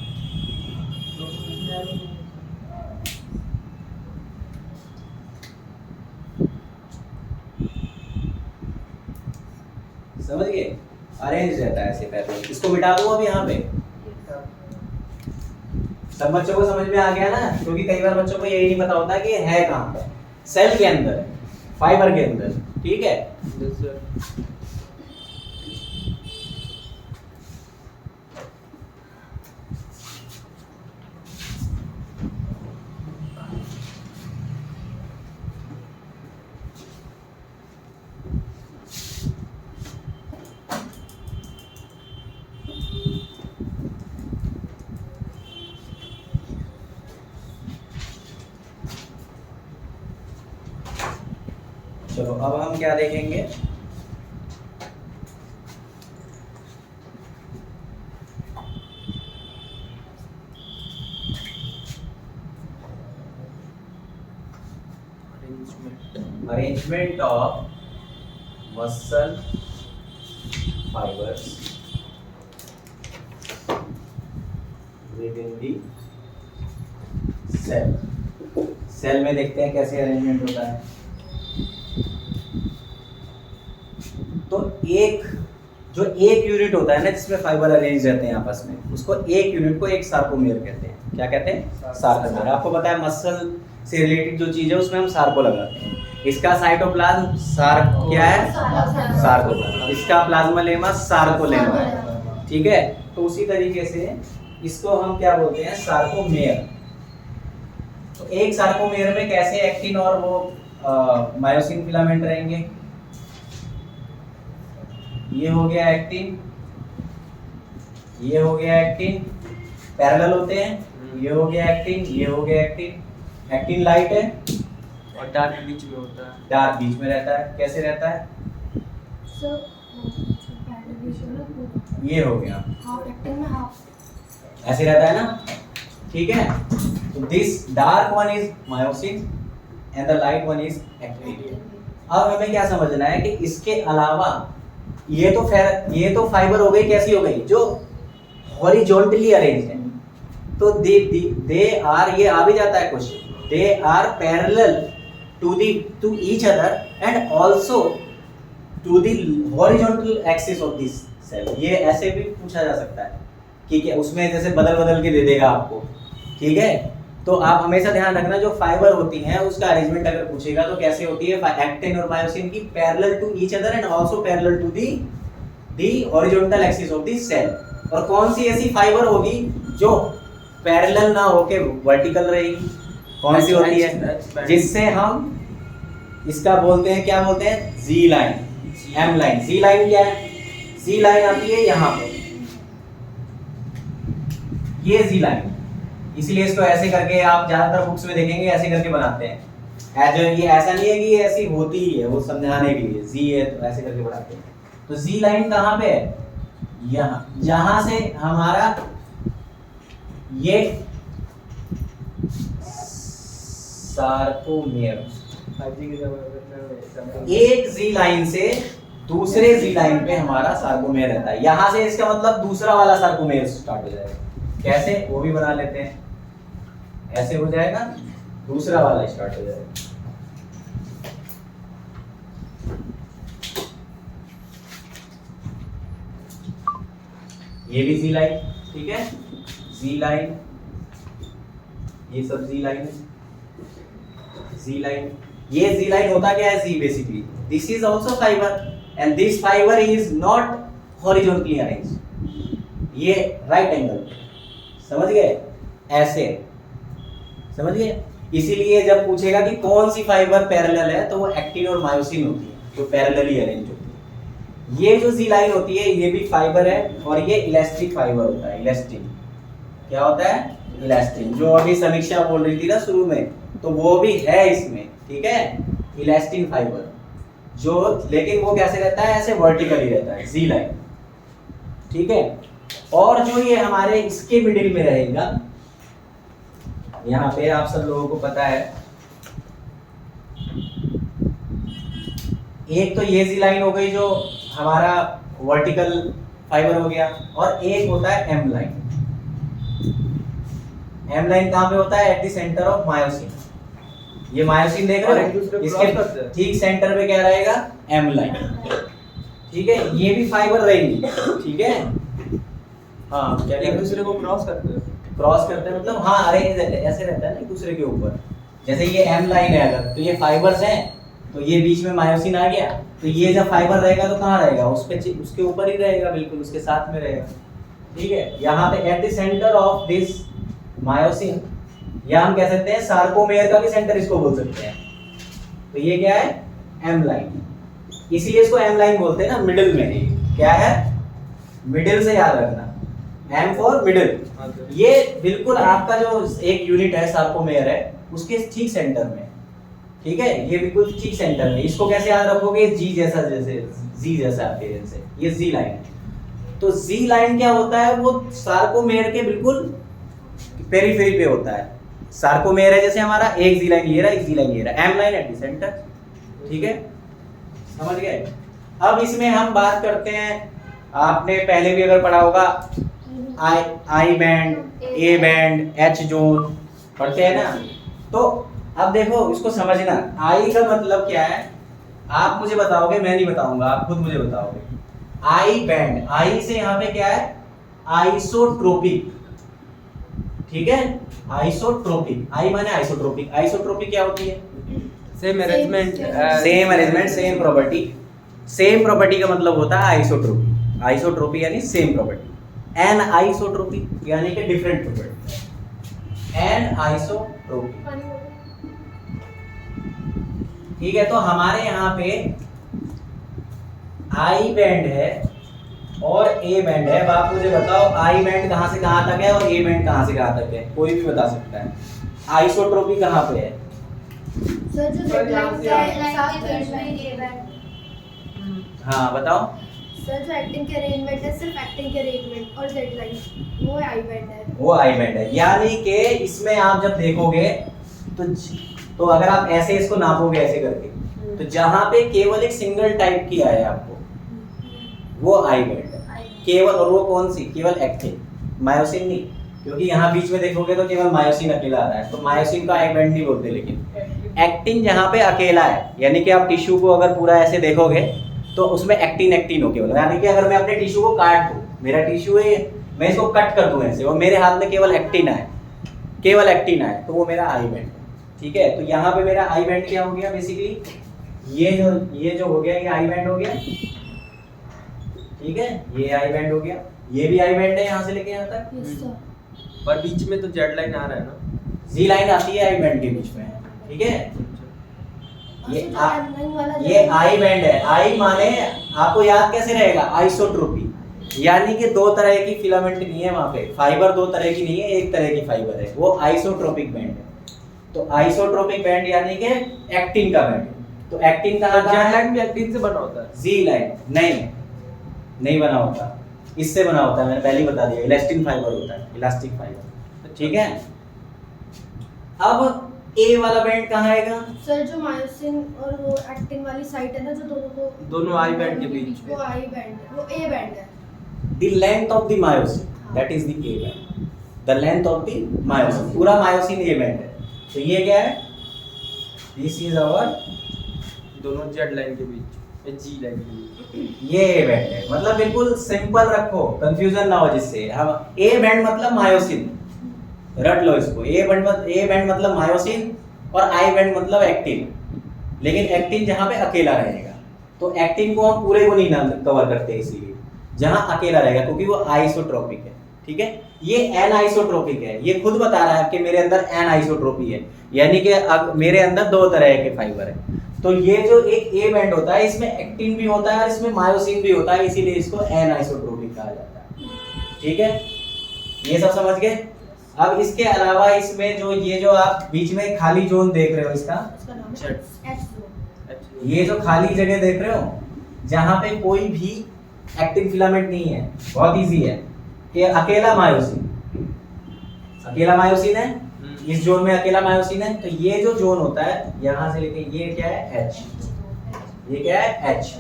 समझ गए, अरेंज रहता है ऐसे पैरेलल। इसको मिटा दूं अब यहाँ पे, सब बच्चों को समझ में आ गया ना, क्योंकि कई बार बच्चों को यही नहीं पता होता कि है कहाँ पे, सेल के अंदर, फाइबर के अंदर, ठीक है। चलो अब हम क्या देखेंगे, arrangement of muscle fibres within the cell. Cell में देखते हैं कैसे अरेंजमेंट होता है। तो एक यूनिट होता है ना जिसमें फाइबर अरेंज रहते हैं आपस में, उसको एक यूनिट को एक सार्कोमेयर कहते हैं। क्या कहते हैं? सार्कोमेयर। आपको पता है मसल से रिलेटेड जो चीज है उसमें हम सार्को लगाते हैं। इसका साइटोप्लाज्म क्या है? सार्कोप्लाज्म। इसका प्लाज्मालेमा सार्कोलेमा है, ठीक है। तो उसी तरीके से इसको हम क्या बोलते हैं? सार्कोमेयर। तो एक सार्कोमेयर में कैसे एक्टिन और वो मायोसिन फिलामेंट रहेंगे? ये हो गया एक्टिन, ये हो गया एक्टिन, पैरेलल होते हैं। ये हो गया एक्टिन, ये हो गया एक्टिन। एक्टिन लाइट है और डार्क बीच में होता है। डार्क बीच में रहता है। कैसे रहता है? सर ये हो गया, हाफ एक्टिन में हाफ ऐसे रहता है ना, ठीक है। तो this dark one is myosin and the light one is actin. अब हमें क्या समझना है कि इसके अलावा ये तो फाइबर हो गई, कैसी हो गई? जो हॉरिजॉन्टली अरेंज है। तो दे आर, ये आ भी जाता है question, they are parallel to each other and also to the horizontal axis of this cell. ये ऐसे भी पूछा जा सकता है, ठीक है। उसमें जैसे बदल के दे देगा आपको, ठीक है। तो आप हमेशा ध्यान रखना, जो फाइबर होती हैं उसका अरेंजमेंट अगर पूछेगा तो कैसे होती है? एक्टिन और मायोसिन की parallel to each other and also parallel to the horizontal axis of the cell. और कौन सी ऐसी फाइबर होगी जो पैरेलल ना होके वर्टिकल रहेगी? कौन सी होती है? जिससे हम इसका बोलते हैं, क्या बोलते हैं? जी line, M line. G line क्या है? जी लाइन आती है यहाँ पे, ये जी लाइन। इसलिए इसको ऐसे करके आप ज्यादातर बुक्स में देखेंगे ऐसे करके बनाते हैं। ये ऐसा नहीं है कि ये ऐसी होती ही है, वो समझाने के लिए जी है तो ऐसे करके बनाते हैं। तो जी लाइन कहाँ पे है? यहाँ, जहां से हमारा ये सार्कोमेयर एक जी लाइन से दूसरे जी लाइन पे हमारा सार्कोमेयर रहता है। यहां से इसका मतलब दूसरा वाला सार्कोमेयर स्टार्ट हो जाएगा। कैसे? वो भी बना लेते हैं, ऐसे हो जाएगा, दूसरा वाला स्टार्ट हो जाएगा। ये भी जी लाइन, ठीक है। जी लाइन, ये सब जी लाइन है, जी लाइन। ये जी लाइन होता क्या है? जी basically this is also fiber and this fiber is not horizontally arranged. ये राइट एंगल, समझ गए? ऐसे समझ गए। इसीलिए जब पूछेगा कि कौन सी फाइबर पैरेलल है तो वो एक्टिन और मायोसिन होती है जो पैरेलली अरेंज होती है। ये जो जी लाइन होती है ये भी फाइबर है और ये इलास्टिक फाइबर होता है। इलास्टिक क्या होता है? इलास्टिक। जो अभी समीक्षा बोल रही थी ना शुरू में, तो वो भी है इसमें, ठीक है। इलास्टिन फाइबर जो, लेकिन वो कैसे रहता है? ऐसे वर्टिकली रहता है, जी लाइन, ठीक है। और जो ये हमारे इसके मिडिल में रहेगा, यहाँ पे आप सब लोगों को पता है, एक तो ये जी लाइन हो गई जो हमारा वर्टिकल फाइबर हो गया, और एक होता है एम लाइन। एम लाइन कहाँ पे होता है? Eight the centre of myosin. ये मायोसिन देख रहे एक दूसरे हो, को cross करते इसके हैं। ठीक सेंटर पे क्या रहेगा? M line. ठीक है, ये भी फाइबर रहेंगी। ठीक है, हाँ क्या कह रहे एक हो? दूसरे को क्रॉस करते हैं। क्रॉस करते हैं मतलब, हाँ अरेंज ऐसे रहता है ना एक दूसरे के ऊपर। जैसे ये एम लाइन है अगर, तो ये फाइबर्स हैं, तो ये बीच में मायोसिन आ गया, तो ये जब फाइबर रहेगा तो कहाँ रहेगा? उस पे उसके ऊपर ही रहेगा, बिल्कुल उसके साथ में रहेगा। ठीक है, यहाँ पे eight the centre of this myosin, या हम कह सकते हैं सार्कोमेयर का भी सेंटर इसको बोल सकते हैं। तो ये क्या है? M line. इसीलिए इसको एम लाइन बोलते हैं ना, मिडिल में। ये क्या है? मिडिल से याद रखना, एम फॉर मिडिल। हाँ सर। ये बिल्कुल आपका जो एक यूनिट है सार्कोमेयर है, उसके ठीक सेंटर में। ठीक है, ये बिल्कुल ठीक सेंटर में। इसको कैसे याद रखोगे? जी जैसा, जैसे जी जैसा आपके जैसे, ये जी लाइन है। तो जी लाइन क्या होता है? वो सार्कोमेयर के बिल्कुल पेरीफेरी पे होता है। सार्कोमेयर है जैसे हमारा, एक जी लाइन ये रहा, एक जी लाइन ये रहा, M line at the centre. ठीक है, समझ गए? अब इसमें हम बात करते हैं, आपने पहले भी अगर पढ़ा होगा, I band, A band, H zone पढ़ते हैं ना। तो अब देखो इसको समझना, आई का मतलब क्या है आप मुझे बताओगे, मैं नहीं बताऊंगा, आप खुद मुझे बताओगे। आई बैंड, आई से यहाँ पे क्या है? आइसोट्रोपिक। ठीक है, आइसोट्रोपिक, आई माने आइसोट्रोपिक। आइसोट्रोपिक क्या होती है? Same arrangement, same arrangement, same property. Same property का मतलब होता है आइसोट्रोपी। आइसोट्रोपी यानी सेम प्रॉपर्टी। एन आइसोट्रोपी यानी कि डिफरेंट प्रॉपर्टी। N isotropy. ठीक है, तो हमारे यहाँ पे आई बैंड है और ए बैंड है। अब आप मुझे बताओ आई बैंड कहाँ से कहाँ तक है और ए बैंड कहाँ से कहाँ तक है? कोई भी बता सकता है। आइसोट्रोपी कहाँ पे है? सर जो सर, यहाँ से साथ हाँ बताओ। सर जो एक्टिंग के अरेंजमेंट है, सिर्फ एक्टिंग के अरेंजमेंट और जेड लाइन, वो आई बैंड है। वो आई बैंड है, यानी कि इसमें आप जब देखोगे तो अगर आप ऐसे इसको नापोगे ऐसे करके, तो जहां पे केवल एक सिंगल टाइप की आए आपको, वो आई बैंड है केवल। और वो कौन सी? केवल एक्टिन, मायोसिन नहीं, क्योंकि यहाँ बीच में देखोगे तो केवल मायोसिन अकेला आ रहा है, तो मायोसिन का आई बैंड नहीं बोलते। लेकिन एक्टिन जहाँ पे अकेला है, यानी कि आप टिश्यू को अगर पूरा ऐसे देखोगे तो उसमें एक्टिन एक्टिन हो केवल। यानी कि अगर मैं अपने टिश्यू को काट दूं, मेरा टिश्यू है, मैं इसको कट कर दूं ऐसे, और मेरे हाथ में केवल एक्टिन आए, केवल एक्टिन आए, तो वो मेरा आई बैंड है। ठीक है, तो यहाँ पे मेरा आई बैंड क्या हो गया? बेसिकली ये जो हो गया, ये आई बैंड हो गया। ठीक है, ये आई बैंड हो गया, ये भी आई बैंड है यहाँ से लेके यहाँ तक। Yes sir. पर बीच में तो जेड लाइन आ रहा है ना। जी लाइन आती है आई बैंड के बीच में। ठीक है, ये आई बैंड है। आई माने आपको याद कैसे रहेगा? आइसोट्रोपी, यानी कि दो तरह की फिलामेंट नहीं है वहां पे, फाइबर दो तरह की नहीं है, एक तरह की फाइबर है, वो आइसोट्रोपिक बैंड है। तो आइसोट्रोपिक बैंड यानी कि एक्टिन का बैंड। तो एक्टिन का जेड लाइन भी एक्टिन से बना होता है। जी लाइन नहीं बना होता, इससे बना होता है, मैंने पहले ही बता दिया, इलास्टिन फाइबर होता है, इलास्टिक फाइबर। ठीक है, अब ए वाला बैंड कहाँ आएगा? सर जो मायोसिन और वो एक्टिन वाली साइट है ना, जो दोनों आई बैंड के बीच में, वो आई बैंड है, वो ए बैंड है। The length of the myosin, that is the A band. The length of the myosin, पूरा myosin A band है। तो ये क्या है? This is our, दोनों जेड लाइन के बीच, जी लाइन के बीच। ये A band है। मतलब बिल्कुल सिंपल रखो, कंफ्यूजन ना हो जिससे। हम A band मतलब मायोसिन, रट लो इसको। A band मतलब मायोसिन और I band मतलब एक्टिन। लेकिन एक्टिन जहाँ पे अकेला रहेगा, तो एक्टिन को हम पूरे को नहीं कवर करते, इसीलिए जहां अकेला रहेगा, क्योंकि वो आइसोट्रोपिक है। ठीक है, ये एन आइसोट्रोपिक है, ये खुद बता रहा है कि मेरे अंदर एन आइसोट्रोपी है, यानी कि अब मेरे अंदर दो तरह के फाइबर है। तो ये जो एक ए बैंड होता है, इसमें एक्टिन भी होता है और इसमें मायोसिन भी होता है, इसीलिए इसको एन आइसोट्रोपिक कहा जाता है। ठीक है, ये सब समझ गए? अब इसके अलावा इसमें जो ये जो आप बीच में खाली जोन देख रहे हो, इसका उसका नाम Check. है एच जोन। ये जो खाली जगह देख रहे हो, जहां पे कोई भी एक्टिन फिलामेंट नहीं है, बहुत इजी है। कि अकेला मायोसिन, अकेला मायोसिन है, इस जोन में अकेला मायोसिन है, तो ये जो जोन होता है यहां से लेके ये क्या है एच, ये क्या है एच।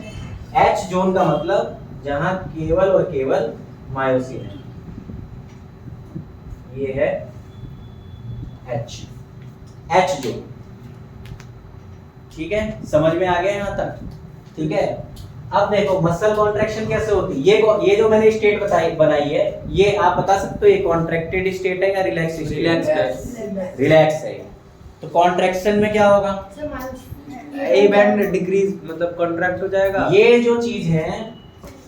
एच जोन का मतलब जहां केवल और केवल मायोसिन है, ये है एच, एच जोन। ठीक है, समझ में आ गया यहां तक? ठीक है, अब देखो मसल कॉन्ट्रैक्शन कैसे होती है। ये जो मैंने स्टेट बनाई है, ये आप बता सकते हो ये कॉन्ट्रैक्टेड स्टेट है या रिलैक्स स्टेट? रिलैक्स है। तो कॉन्ट्रैक्शन में क्या होगा? Sir myosin A band decrease मतलब कॉन्ट्रैक्ट हो जाएगा। ये जो चीज है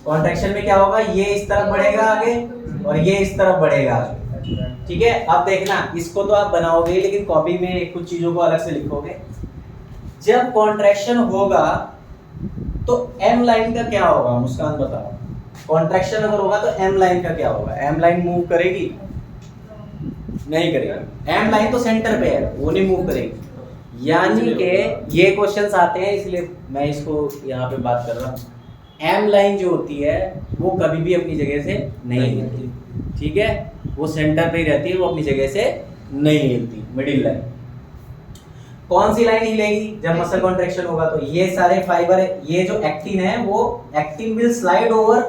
कॉन्ट्रैक्शन में क्या होगा, ये इस तरफ बढ़ेगा आगे और ये इस तरफ बढ़ेगा आगे। ठीक है, अब देखना इसको तो आप बनाओगे लेकिन कॉपी में कुछ चीजों को अलग से लिखोगे। जब कॉन्ट्रैक्शन होगा तो एम लाइन का क्या होगा, मुस्कान बताओ। कॉन्ट्रैक्शन अगर होगा तो एम लाइन का क्या होगा? एम लाइन मूव करेगी? नहीं करेगी। एम लाइन तो सेंटर पे है, वो नहीं मूव करेगी। यानी कि ये क्वेश्चंस आते हैं, इसलिए मैं इसको यहाँ पे बात कर रहा हूँ। एम लाइन जो होती है वो कभी भी अपनी जगह से नहीं हिलती, ठीक है, वो सेंटर पे ही रहती है, वो अपनी जगह से नहीं हिलती। मिडिल लाइन कौन सी लाइन हिलेगी जब मसल कॉन्ट्रैक्शन होगा? तो ये सारे फाइबर, ये जो एक्टिन है वो actin will slide over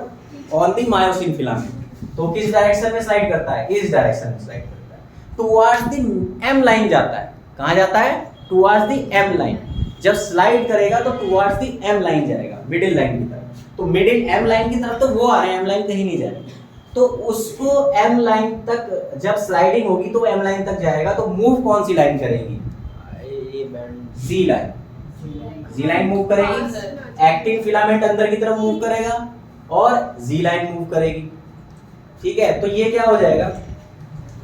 on the myosin filament. तो किस डायरेक्शन में स्लाइड करता है? इस डायरेक्शन में स्लाइड करता है, टुवर्ड्स द एम लाइन जाता है। कहां जाता है? Towards the M line. जब स्लाइड करेगा तो टुवर्ड्स द एम लाइन जाएगा, मिडिल लाइन की तरफ। तो मिडिल एम लाइन की तरफ तो वो आ रहे हैं, एम लाइन कहीं नहीं जाएगी। तो उसको एम लाइन तक जब स्लाइडिंग होगी तो एम लाइन तक जाएगा, तो मूव कौन सी लाइन करेगी? जी लाइन, जी लाइन मूव करेगी। एक्टिन फिलामेंट अंदर की तरफ मूव करेगा और जी लाइन मूव करेगी। ठीक है, तो ये क्या हो जाएगा?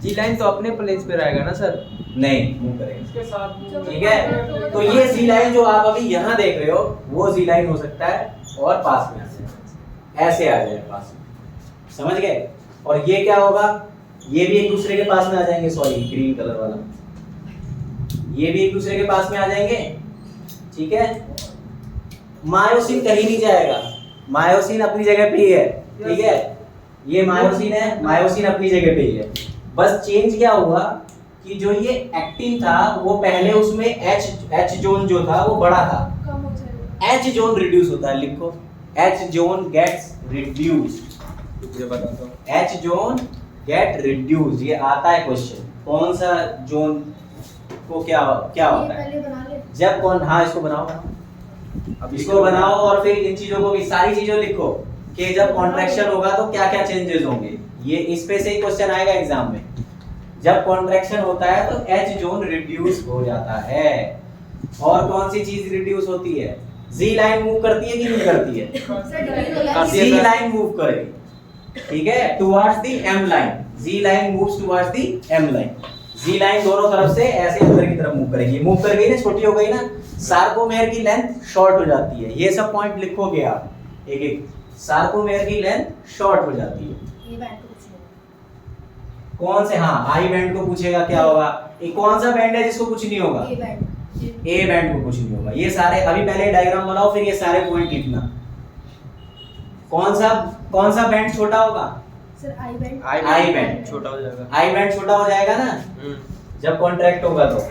जी लाइन तो अपने प्लेस पे रहेगा ना सर? नहीं मूव करेगी। इसके साथ ठीक है, तो ये जी लाइन जो आप अभी यहाँ देख रहे हो वो जी लाइन हो सकता है और पास में आ जाए, ऐसे आ जाए पास में, समझ गए? और ये क्या होगा? ये भी एक दूसरे के पास में आ जाएंगे, सॉरी ग्रीन कलर वाला, ये भी एक दूसरे के पास में आ जाएंगे। ठीक है, मायोसिन कहीं नहीं जाएगा, मायोसिन अपनी जगह पे ही है। ठीक है, ये मायोसिन है, मायोसिन अपनी जगह पे ही है। बस चेंज क्या हुआ कि जो ये एक्टिन था वो पहले उसमें एच जोन जो था वो बड़ा था, कम हो जाएगा। एच जोन रिड्यूस होता है। लिखो एच जोन गेट्स रिड्यूस्ड, मुझे बताता हूँ। एच जोन गेट रिड्यूस्ड, ये आता है क्वेश्चन। कौन सा जोन को क्या होता है? पहले बना ले। जब कौन, हाँ इसको बनाओ, अब इसको बनाओ और फिर इन चीजों को भी सारी चीजों लिखो कि जब कॉन्ट्रैक्शन होगा तो क्या क्या चेंजेस होंगे। ये इस पे से ही क्वेश्चन आएगा एग्जाम में। जब कॉन्ट्रैक्शन होता है तो एच जोन रिड्यूस हो जाता है। और कौन सी चीज रिड्यूस होती है? जी लाइन मूव करती है कि नहीं करती है? सर डिक्रीज हो गया। जी लाइन मूव करेगी, ठीक है, towards the M line. G line moves towards the M line. G line दोनों तरफ से ऐसे अंदर की तरफ मूव करेगी। मूव कर गई ना, छोटी हो गई ना, सार्कोमेयर की लेंथ शॉर्ट हो जाती है। ये सब पॉइंट लिखोगे आप एक एक। सार्कोमेयर की लेंथ शॉर्ट हो जाती है। ये बैंड को पूछिए। कौन से? हाँ, आई बैंड को पूछेगा क्या होगा। ये कौन सा बैंड है जिसको कुछ नहीं होगा? ये बैंड। ए बैंड को कुछ नहीं होगा। ये सारे अभी पहले डायग्राम बनाओ, फिर ये सारे पॉइंट लिखना। कौन सा बैंड छोटा होगा? Sir I band. I band छोटा हो जाएगा। आई बैंड छोटा हो जाएगा ना जब कॉन्ट्रैक्ट होगा तो।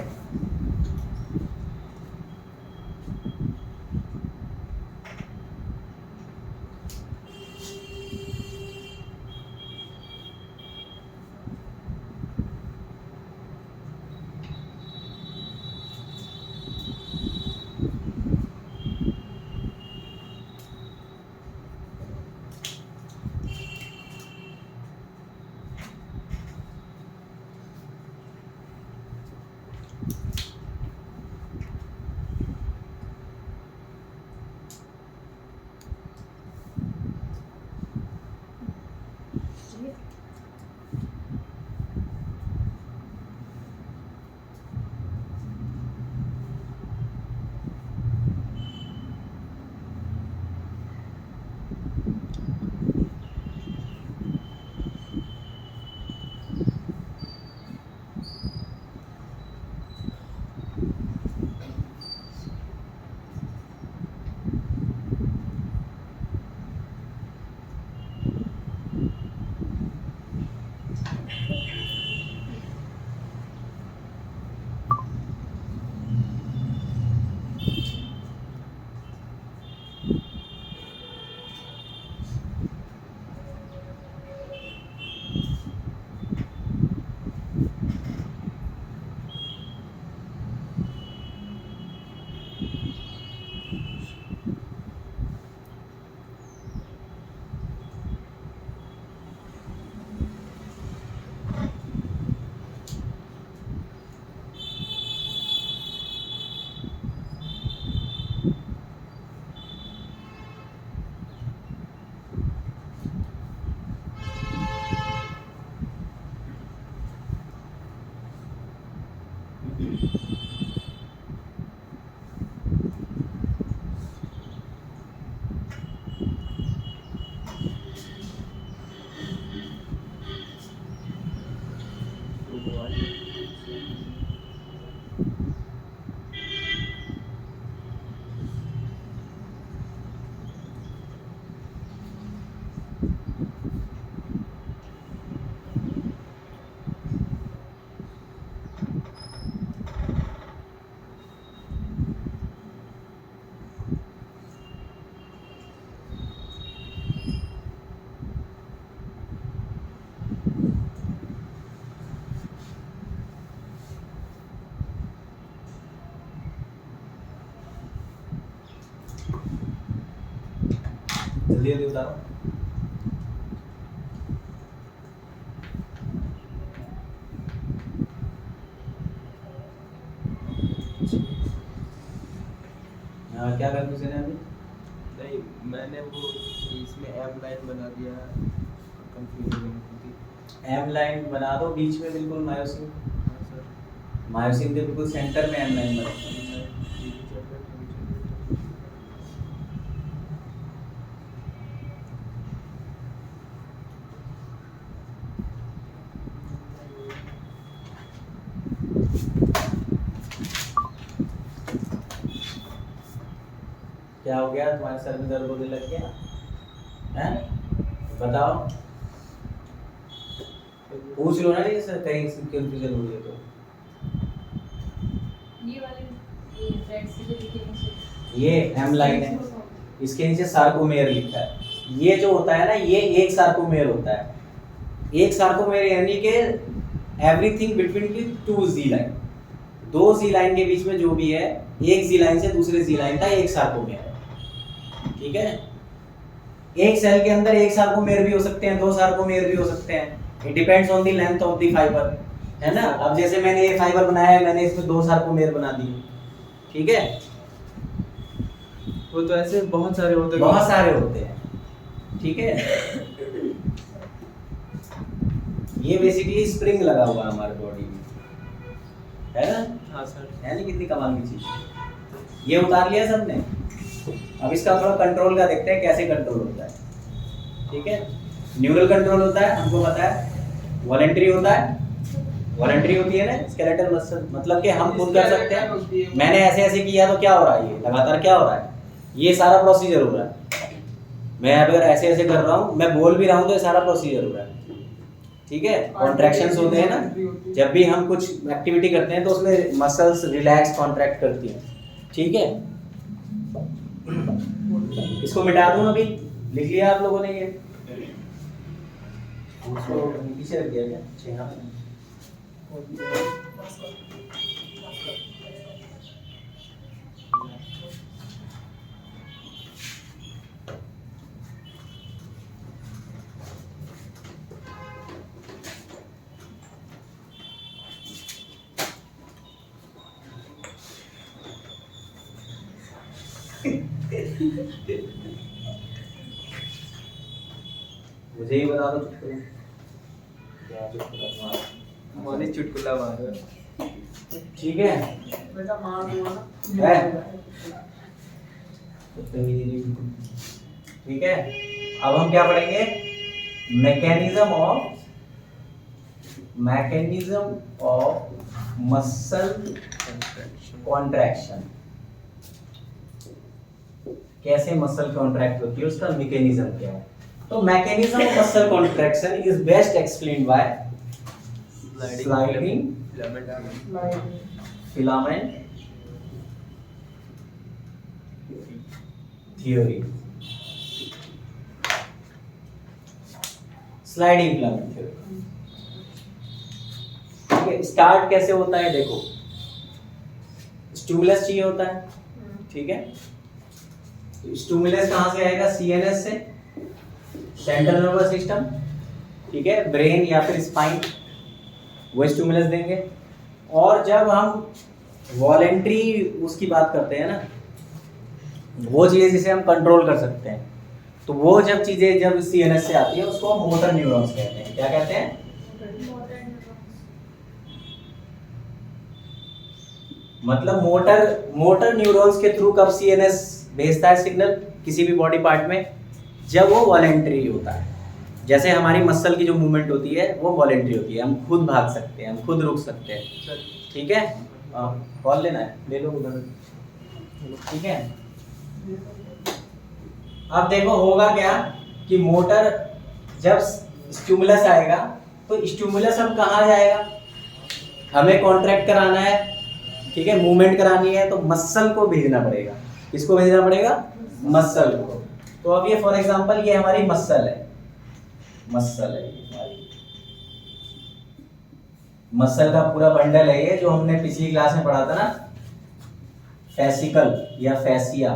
जल्दी जल्दी उतारो। हाँ, क्या कर दूसरे ने अभी? नहीं, मैंने वो इसमें एम लाइन बना दिया, कंफ्यूज हो गई। एम लाइन बना दो बीच में बिल्कुल मायोसिन। हाँ सर। मायोसिन के बिल्कुल सेंटर में एम लाइन बना दो। क्या हो गया, तुम्हारे सर में दर्द होने लग गया हैं? बताओ, पूछ लो ना, ये सर कहीं से कंफ्यूजन हो रही है तो। ये वाले ये रेड से जो लिखे हैं ये एम लाइन है, इसके नीचे सार्कोमेयर लिखा है। ये जो होता है ना, ये एक सार्कोमेयर होता है। एक सार्कोमेयर यानी कि एवरीथिंग बिटवीन की टू जी लाइन, दो जी लाइन के बीच में जो भी है, एक जी लाइन से दूसरे जी लाइन का एक सार्कोमेयर है। ठीक है, एक सेल के अंदर एक सार्कोमेयर भी हो सकते हैं, दो सार्कोमेयर भी हो सकते हैं। It depends on the length of the fibre, है ना। अब जैसे मैंने ये फाइबर बनाया है, मैंने इसमें दो सार्कोमेयर बना दिए। ठीक है, वो तो ऐसे बहुत सारे होते हैं। बहुत सारे होते हैं। ठीक है, ये बेसिकली स्प्रिंग लगा हुआ है हमारे बॉडी में, है ना। हाँ सर। है नहीं, कितनी कमाल की चीज। ये उतार लिया सबने। अब इसका थोड़ा कंट्रोल का देखते हैं कैसे कंट्रोल होता है। ठीक है, न्यूरल कंट्रोल होता है, हमको पता है। वॉलंटरी होता है, वॉलंटरी होती है ना स्केलेटल मसल, मतलब कि हम खुद कर सकते हैं। मैंने ऐसे ऐसे किया तो क्या हो रहा है, ये लगातार क्या हो रहा है, ये सारा प्रोसीजर हो रहा है। मैं अगर ऐसे ऐसे कर रहा हूँ, मैं बोल भी रहा हूँ, तो ये सारा प्रोसीजर हो रहा है। ठीक है, कॉन्ट्रैक्शंस होते हैं ना, जब भी हम कुछ एक्टिविटी करते हैं तो उसमें मसल्स रिलैक्स कॉन्ट्रैक्ट करती हैं। ठीक है, इसको मिटा दूं अभी, लिख लिया आप लोगों ने ये, उसको पीछे रख दिया क्या? अच्छा, यहाँ पे। मुझे ही बता दो चुटकुला। क्या चुटकुला तुम्हारा? मोनी चुटकुला मारो। ठीक है, बेटा मार दूंगा ना। है? ठीक है, अब हम क्या पढ़ेंगे? Mechanism of muscle contraction. कैसे मसल कॉन्ट्रैक्ट होती है, उसका मैकेनिज्म क्या है। तो mechanism of muscle contraction is best explained bye sliding filament theory. Sliding filament theory. ठीक है, स्टार्ट कैसे होता है देखो, स्टिमुलस चाहिए होता है। ठीक है, स्टिमुलस कहां से आएगा? सीएनएस से, सेंट्रल नर्वस सिस्टम। ठीक है, ब्रेन या फिर स्पाइन, वो स्टिमुलस देंगे। और जब हम वॉलेंट्री उसकी बात करते हैं ना, वो चीजें जिसे हम कंट्रोल कर सकते हैं, तो वो जब चीजें जब सीएनएस से आती है उसको हम मोटर न्यूरॉन्स कहते हैं। क्या कहते हैं? मतलब मोटर न्यूरॉन्स के थ्रू कब सीएनएस भेजता है सिग्नल किसी भी बॉडी पार्ट में? जब वो वॉलेंट्री होता है। जैसे हमारी मसल की जो मूवमेंट होती है वो वॉलेंट्री होती है, हम खुद भाग सकते हैं, हम खुद रुक सकते हैं। ठीक है, कॉल लेना है, ले लो उधर। ठीक है, अब देखो होगा क्या कि मोटर जब स्टिमुलस आएगा तो स्टिमुलस अब कहाँ जाएगा? हमें कॉन्ट्रैक्ट कराना है, ठीक है, मूवमेंट करानी है, तो मसल को भेजना पड़ेगा। किसको भेजना पड़ेगा? मसल को। तो अब ये फॉर एग्जांपल ये हमारी मसल है, मसल है ये हमारी, मसल का पूरा बंडल है ये, जो हमने पिछली क्लास में पढ़ा था ना, फेसिकल या फैसिया,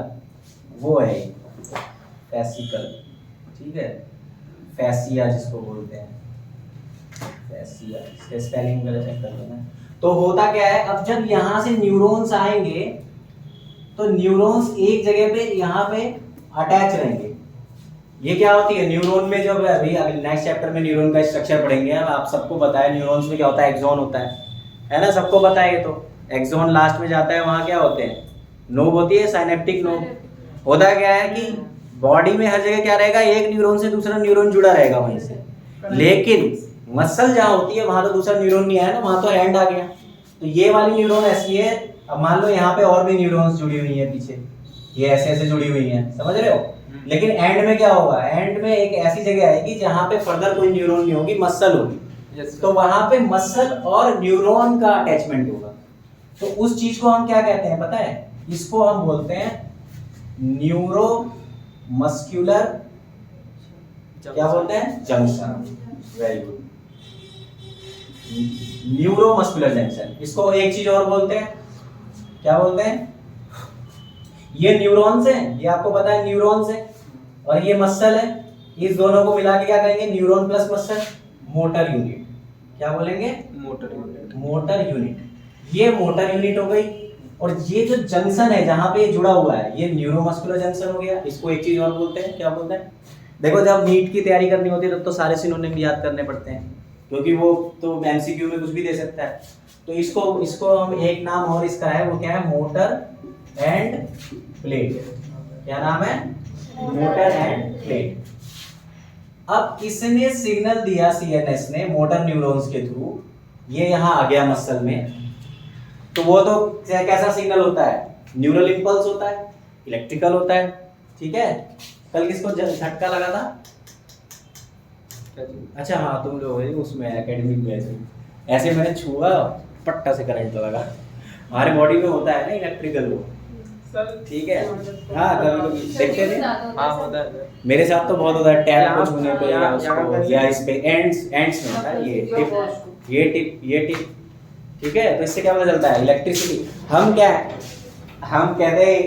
वो है ये फेसिकल। ठीक है, फैसिया जिसको बोलते हैं, फैसिया, इसका स्पेलिंग वगैरह चेक कर लेना। तो होता क्या है, अब जब यहाँ से न्यूरॉन्स आएंगे तो न्यूरॉन्स एक जगह पे यहाँ पे अटैच रहेंगे। ये क्या होती है न्यूरॉन में, जब अभी नेक्स्ट चैप्टर में न्यूरॉन का स्ट्रक्चर पढ़ेंगे, अब आप सबको बताया न्यूरॉन्स में क्या होता है, एक्सॉन होता है ना, सबको पता है ये तो। एक्सॉन लास्ट में जाता है, वहाँ क्या होते हैं, नोब होती है, साइनेप्टिक नोब। होता क्या है कि बॉडी में हर जगह क्या रहेगा, एक न्यूरॉन से दूसरा न्यूरॉन जुड़ा रहेगा वहीं से, लेकिन मसल जहाँ होती है वहाँ तो दूसरा न्यूरॉन नहीं आया ना, वहाँ तो हैंड आ गया। तो ये वाली न्यूरॉन ऐसी है, अब मान लो यहाँ पे और भी न्यूरॉन्स जुड़ी हुई है पीछे, ये ऐसे ऐसे जुड़ी हुई हैं, समझ रहे हो। लेकिन एंड में क्या होगा, एंड में एक ऐसी जगह आएगी जहाँ पे फर्दर कोई न्यूरॉन नहीं होगी, मसल होगी। तो वहाँ पे मसल और न्यूरॉन का अटैचमेंट होगा। तो उस चीज को हम क्या कहते हैं पता है, इसको हम बोलते हैं न्यूरो मस्कुलर, क्या बोलते हैं, junction. Very good, neuro muscular junction. इसको एक चीज और बोलते हैं, क्या बोलते हैं, ये न्यूरॉन्स हैं, ये आपको पता है न्यूरॉन्स है, और ये मसल है, इस दोनों को मिला के क्या कहेंगे, neuron plus muscle, motor unit. क्या बोलेंगे, मोटर यूनिट। Motor unit. ये मोटर यूनिट हो गई, और ये जो जंक्शन है जहां पे ये जुड़ा हुआ है, ये न्यूरोमस्कुलर जंक्शन हो गया। इसको एक चीज और बोलते हैं, क्या बोलते हैं, देखो जब नीट की तैयारी करनी होती है तब तो सारे सिनोनिम याद करने पड़ते हैं, क्योंकि वो तो एमसीक्यू में कुछ भी दे सकता है। तो इसको हम एक नाम और इसका है, वो क्या है, मोटर एंड प्लेट। क्या नाम है, मोटर एंड प्लेट। अब इसने सिग्नल दिया सीएनएस ने मोटर न्यूरॉन्स के थ्रू, ये यहाँ आ गया मसल में, तो वो तो कैसा सिग्नल होता है, न्यूरल इंपल्स होता है, इलेक्ट्रिकल होता है, ठीक है। कल किसको झटका लगा था, अच्छा हाँ तुम लोग उसमें एकेडमिक में ऐसे मैंने छुआ, पट्टा से करंट लगा। हमारे बॉडी में होता है ना इलेक्ट्रिकल वो, ठीक है। हाँ कभी कभी देखते थे, हाँ होता है, मेरे साथ तो बहुत होता है, टैप को छूने पे या उसको या इस पे एंड्स में होता है, ये टिप, ठीक है। तो इससे क्या पता चलता है, इलेक्ट्रिसिटी। हम क्या है, हम कहते हैं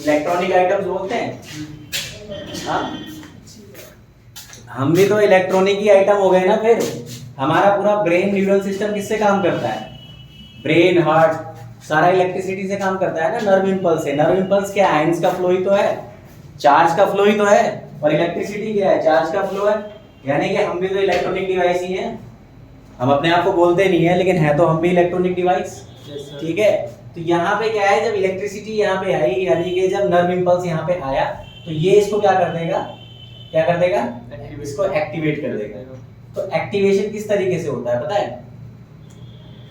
इलेक्ट्रॉनिक आइटम्स बोलते हैं, हाँ हम भी तो इलेक्ट्रॉनिक ही आइटम हो गए ना। फिर हमारा पूरा ब्रेन न्यूरल सिस्टम किससे काम करता है, ब्रेन हार्ट सारा इलेक्ट्रिसिटी से काम करता है ना, नर्व इंपल्स है। नर्व इंपल्स क्या है, आयंस का फ्लो ही तो है, चार्ज का फ्लो ही तो है, और इलेक्ट्रिसिटी क्या है, चार्ज का फ्लो है। यानी कि हम भी तो इलेक्ट्रॉनिक डिवाइस ही हैं, हम अपने आप को बोलते नहीं है लेकिन है तो हम भी इलेक्ट्रॉनिक डिवाइस, ठीक है। तो यहाँ पे क्या है, जब इलेक्ट्रिसिटी यहाँ पे आई, यानी कि जब नर्व इंपल्स यहाँ पे आया, तो ये इसको क्या कर देगा, इसको एक्टिवेट कर देगा। तो एक्टिवेशन किस तरीके से होता है पता है।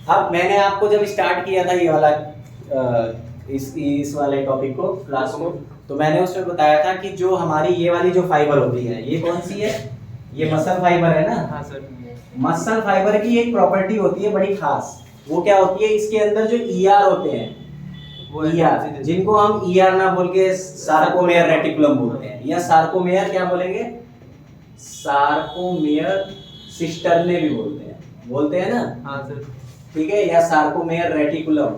अब मैंने आपको जब स्टार्ट किया था ये वाला इस वाले टॉपिक को, क्लास को, तो मैंने उसमें बताया था कि जो हमारी ये वाली जो फाइबर होती है, ये कौन सी है, ये मसल फाइबर है ना। हाँ सर। मसल फाइबर की एक प्रॉपर्टी होती है बड़ी खास, वो क्या होती है, इसके अंदर जो ईआर होते हैं, वो ईआर, जिनको हम ईआर ना बोल के सार्कोमेयर रेटिकुलम बोलते हैं, या सार्कोमेयर क्या बोलेंगे, सार्कोमेयर सिस्टर्ने भी बोलते हैं ना, हाँ सर, ठीक है, या सार्कोमेयर रेटिकुलम।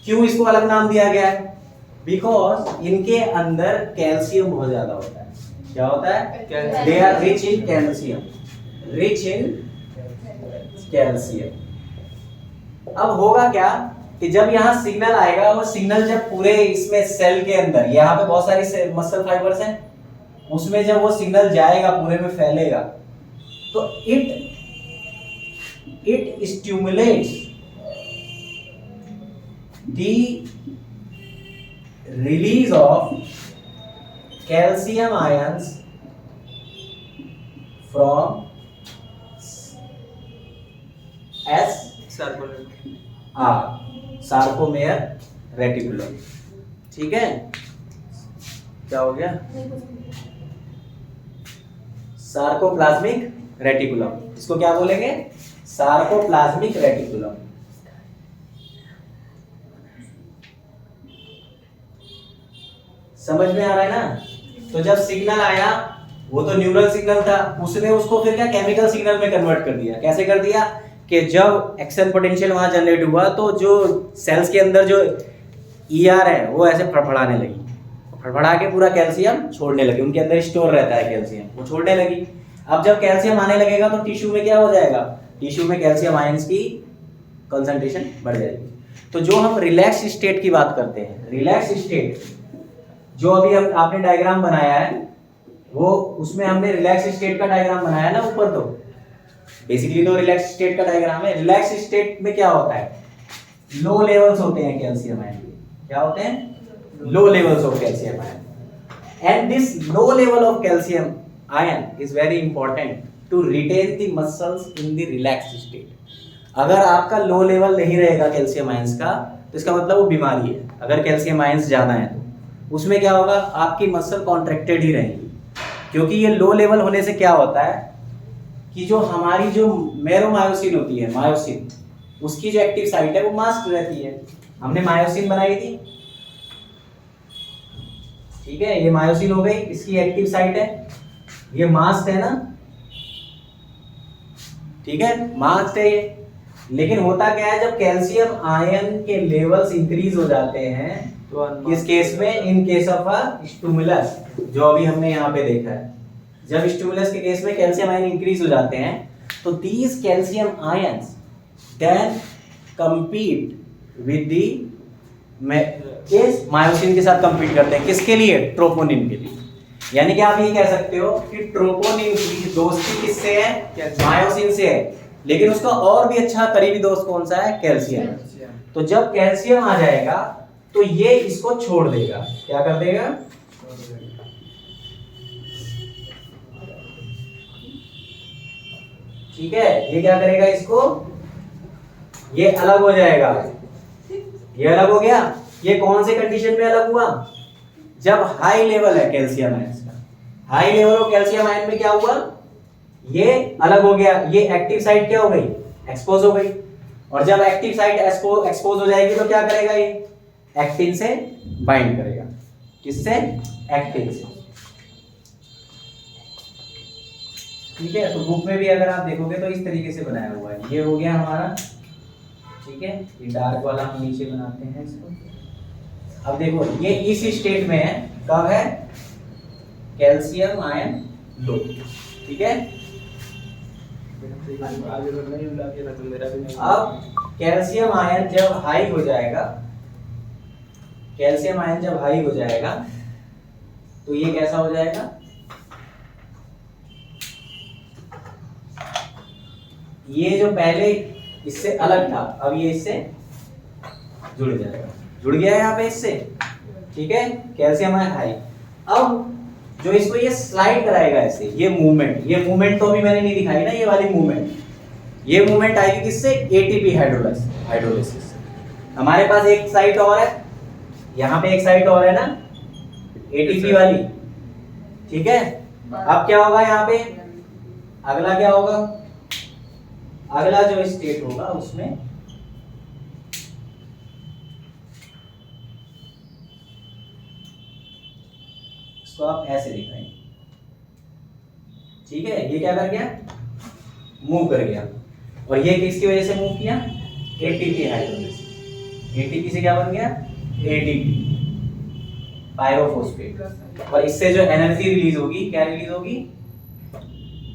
क्यों इसको अलग नाम दिया गया है, बिकॉज इनके अंदर कैल्शियम बहुत ज्यादा होता है। क्या होता है, they are rich in calcium, rich in calcium. अब होगा क्या कि जब यहाँ सिग्नल आएगा, वो सिग्नल जब पूरे इसमें सेल के अंदर, यहाँ पे बहुत सारी मसल फाइबर्स हैं, उसमें जब वो सिग्नल जाएगा पूरे में फैलेगा, तो it stimulates the release of calcium ions from sarcomere reticulum, ठीक है। क्या हो गया, सार्कोप्लाज्मिक रेटिकुलम, इसको क्या बोलेंगे, सार्कोप्लाज्मिक रेटिकुलम। समझ में आ रहा है ना। तो जब सिग्नल आया, वो तो न्यूरल सिग्नल था, उसने उसको फिर क्या केमिकल सिग्नल में कन्वर्ट कर दिया। कैसे कर दिया कि जब एक्शन पोटेंशियल वहां जनरेट हुआ, तो जो सेल्स के अंदर जो ईआर है वो ऐसे फड़फड़ाने लगी, फड़फड़ा के पूरा कैल्शियम छोड़ने लगे, उनके अंदर स्टोर रहता है कैल्शियम, वो छोड़ने लगी। अब जब कैल्शियम आने लगेगा तो टिश्यू में क्या हो जाएगा, टिश्यू में कैल्शियम आयंस की कंसंट्रेशन बढ़ जाएगी। तो जो हम रिलैक्स स्टेट की बात करते हैं, रिलैक्स स्टेट जो अभी आपने डायग्राम बनाया है वो, उसमें हमने रिलैक्स स्टेट का डायग्राम बनाया ना ऊपर, तो बेसिकली तो रिलैक्स स्टेट का डायग्राम है। रिलैक्स स्टेट में क्या होता है, लो लेवल्स होते हैं कैल्शियम आयन के, क्या होते हैं, low levels of calcium ion. And this low level of calcium ion is very important to retain the muscles in the relax state. अगर आपका लो लेवल नहीं रहेगा कैल्शियम आयंस का तो इसका मतलब वो बीमारी है। अगर कैल्शियम आयंस ज़्यादा है तो उसमें क्या होगा, आपकी मसल कॉन्ट्रैक्टेड ही रहेगी, क्योंकि ये लो लेवल होने से क्या होता है कि जो हमारी जो मेरोमायोसिन होती है, मायोसिन, उसकी जो एक्टिव साइट है वो मास्क रहती है। हमने मायोसिन बनाई थी, ठीक है, ये मायोसिन हो गई, इसकी एक्टिव साइट है, ये मास्क है ना, ठीक है, मास्क है ये। लेकिन होता क्या है, जब कैल्शियम आयन के लेवल्स इंक्रीज हो जाते हैं तो इस केस में, in case of a stimulus, जो अभी हमने यहाँ पे देखा है, जब स्टिमुलस के केस में कैल्शियम आयन इंक्रीज हो जाते हैं तो these calcium ions can compete with the myosin के साथ कंपीट करते हैं, किसके लिए, ट्रोपोनिन के लिए। यानी कि आप ये कह सकते हो कि ट्रोपोनिन की दोस्ती किससे है, मायोसिन से है, लेकिन उसका और भी अच्छा करीबी दोस्त कौन सा है, कैल्शियम। तो जब कैल्शियम आ जाएगा तो ये इसको छोड़ देगा, क्या कर देगा, ठीक है, ये क्या करेगा, इसको, ये अलग हो जाएगा, ये अलग हो गया। ये कौन से कंडीशन में अलग हुआ, जब हाई लेवल है कैल्शियम आयन का, high level of calcium ion में क्या हुआ, ये अलग हो गया, ये एक्टिव साइट क्या हो गई, एक्सपोज हो गई। और जब एक्टिव साइट एक्सपोज हो जाएगी तो क्या करेगा, ये एक्टिन से बाइंड करेगा, किससे, एक्टिन से, ठीक है। तो बुक में भी अगर आप देखोगे तो इस तरीके से बनाया हुआ है, ये हो गया हमारा, ठीक है, ये डार्क वाला हम नीचे बनाते हैं इसको। अब देखो ये इस स्टेट में है, कब है, कैल्शियम आयन लो, ठीक है। अब कैल्शियम आयन जब हाई हो जाएगा, कैल्शियम आयन जब हाई हो जाएगा तो ये कैसा हो जाएगा, ये जो पहले इससे अलग था अब ये इससे जुड़ जाएगा, जुड़ गया है यहाँ पे इससे, ठीक है, कैल्शियम आयन हाई। अब जो इसको ये स्लाइड कराएगा ऐसे, ये मूवमेंट तो अभी मैंने नहीं दिखाई ना, ये वाली मूवमेंट, ये मूवमेंट आएगी किससे, एटीपी हाइड्रोलाइसिस। हमारे पास एक साइट और है, यहाँ पे एक साइट और है ना, एटीपी वाली, ठीक है। अब क्या होगा यहाँ पे, अगला क्या होगा, अगला जो स्टेट होगा उसमें इसको आप ऐसे दिखाएंगे, ठीक है, ये क्या कर गया, मूव कर गया। और ये किसकी वजह से मूव किया, एटीपी हाइड्रोलाइसिस, एटीपी से क्या बन गया, एडीपी, पायरोफॉस्फेट। और इससे जो एनर्जी रिलीज होगी, क्या रिलीज होगी,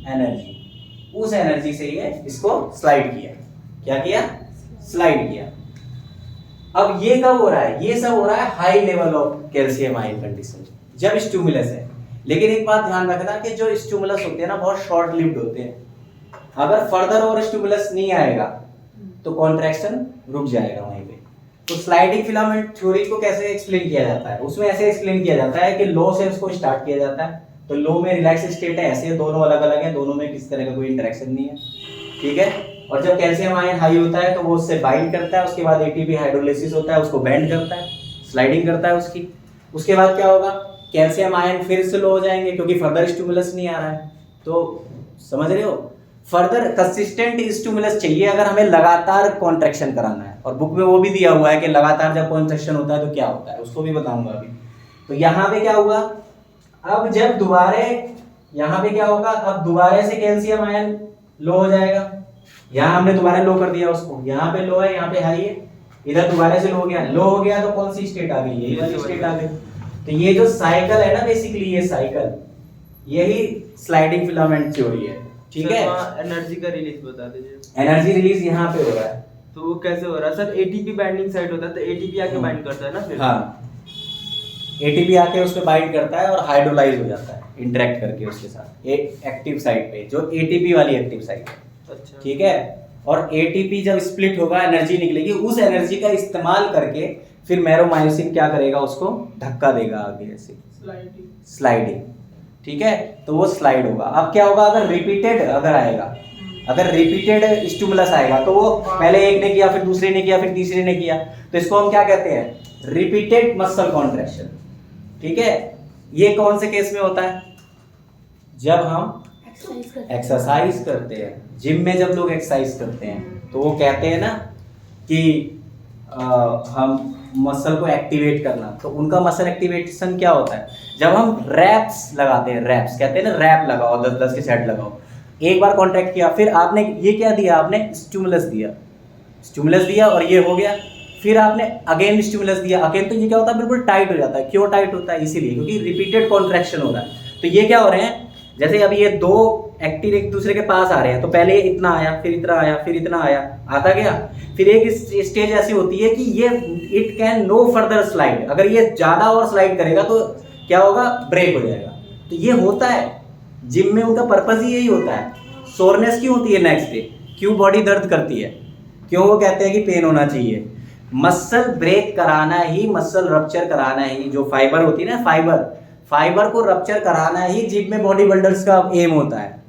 एनर्जी, उस एनर्जी से ये इसको स्लाइड किया, क्या किया, स्लाइड किया। अब ये कब हो रहा है, ये सब हो रहा है high level of calcium ion condition, जब स्टिमुलस है। लेकिन एक बात ध्यान रखना कि जो स्टिमुलस होते हैं ना बहुत शॉर्ट लिव्ड होते हैं, अगर फर्दर और स्टिमुलस नहीं आएगा तो कॉन्ट्रैक्शन रुक जाएगा वहीं पे। तो स्लाइडिंग फिलामेंट थ्योरी को कैसे एक्सप्लेन किया जाता है, उसमें ऐसे एक्सप्लेन किया जाता है कि लो से उसको स्टार्ट किया जाता है, तो लो में रिलैक्स स्टेट है, ऐसे दोनों अलग अलग हैं, दोनों में किसी तरह का कोई इंटरेक्शन नहीं है, ठीक है। और जब कैल्शियम आयन हाई होता है तो वो उससे बाइंड करता है, उसके बाद एटीपी हाइड्रोलाइसिस होता है, उसको बेंड करता है, स्लाइडिंग करता है उसकी। उसके बाद क्या होगा, कैल्शियम आयन फिर से लो हो जाएंगे क्योंकि फर्दर स्टिमुलस नहीं आ रहा है। तो समझ रहे हो, फर्दर कंसिस्टेंट स्टिमुलस चाहिए अगर हमें लगातार कॉन्ट्रैक्शन कराना है। और बुक में वो भी दिया हुआ है कि लगातार जब कॉन्ट्रैक्शन होता है तो क्या होता है, उसको भी बताऊंगा अभी। तो यहाँ पे क्या हुआ, अब जब दोबारे यहाँ पे क्या होगा, अब दोबारा से कैल्शियम आयन लो हो जाएगा, यहाँ हमने दोबारा लो कर दिया उसको, यहाँ पे लो है, यहाँ पे हाई है, इधर दोबारा से लो हो गया, लो हो गया तो कौन सी स्टेट आ गई, यही वाली स्टेट आ गई। तो ये जो साइकिल है ना, बेसिकली ये साइकिल, यही स्लाइडिंग फिलामेंट थ्योरी है, ठीक है। एनर्जी का रिलीज बता दीजिए। एनर्जी रिलीज यहाँ पे हो रहा है। तो वो कैसे हो रहा है सर? एटीपी बाइंडिंग साइट होता है, तो एटीपी आके बाइंड करता है ना फिर? हाँ, एटीपी आके उस पे बाइंड करता है और हाइड्रोलाइज हो जाता है इंटरेक्ट करके उसके साथ एक एक्टिव साइट पे, जो एटीपी वाली एक्टिव साइट है। अच्छा, ठीक है। और एटीपी जब स्प्लिट होगा, एनर्जी निकलेगी, उस एनर्जी का इस्तेमाल करके फिर मैरोमायोसिन क्या करेगा, उसको धक्का देगा आगे, ऐसे स्लाइडिंग। ठीक है, तो वो स्लाइड होगा। अब क्या होगा, अगर रिपीटेड अगर रिपीटेड स्टिमुलस आएगा, तो वो पहले एक ने किया, फिर दूसरे ने किया, फिर तीसरे ने किया, तो इसको हम क्या कहते हैं, रिपीटेड मसल कॉन्ट्रैक्शन। ठीक है, ये कौन से केस में होता है, जब हम एक्सरसाइज करते हैं, जिम में जब लोग एक्सरसाइज करते हैं तो वो कहते हैं ना कि हम मसल को एक्टिवेट करना, तो उनका मसल एक्टिवेशन क्या होता है, जब हम रैप्स लगाते हैं, रैप्स कहते हैं ना, रैप लगाओ, 10-10 के सेट लगाओ, एक बार कॉन्ट्रैक्ट किया, फिर आपने ये क्या दिया, आपने स्टिमुलस दिया और ये हो गया, फिर आपने अगेन स्टिमुलस दिया अगेन, तो ये क्या होता है, बिल्कुल टाइट हो जाता है। क्यों टाइट होता है, इसीलिए क्योंकि रिपीटेड कॉन्ट्रैक्शन हो रहा है। तो ये क्या हो रहे हैं, जैसे अभी ये दो एक्टिव एक दूसरे के पास आ रहे हैं, तो पहले इतना आया, फिर इतना आया, फिर इतना आया, आता गया, फिर एक स्टेज ऐसी होती है कि ये it can no further slide, अगर ये ज़्यादा और स्लाइड करेगा तो क्या होगा, ब्रेक हो जाएगा। तो ये होता है जिम में, उनका पर्पज ही यही होता है। सोरनेस क्यों होती है नेक्स्ट डे, क्यों बॉडी दर्द करती है, क्यों वो कहते हैं कि पेन होना चाहिए, मसल ब्रेक कराना ही, मसल रप्चर कराना ही, जो फाइबर होती है ना, फाइबर को रप्चर कराना ही जिम में बॉडी बिल्डर्स का एम होता है,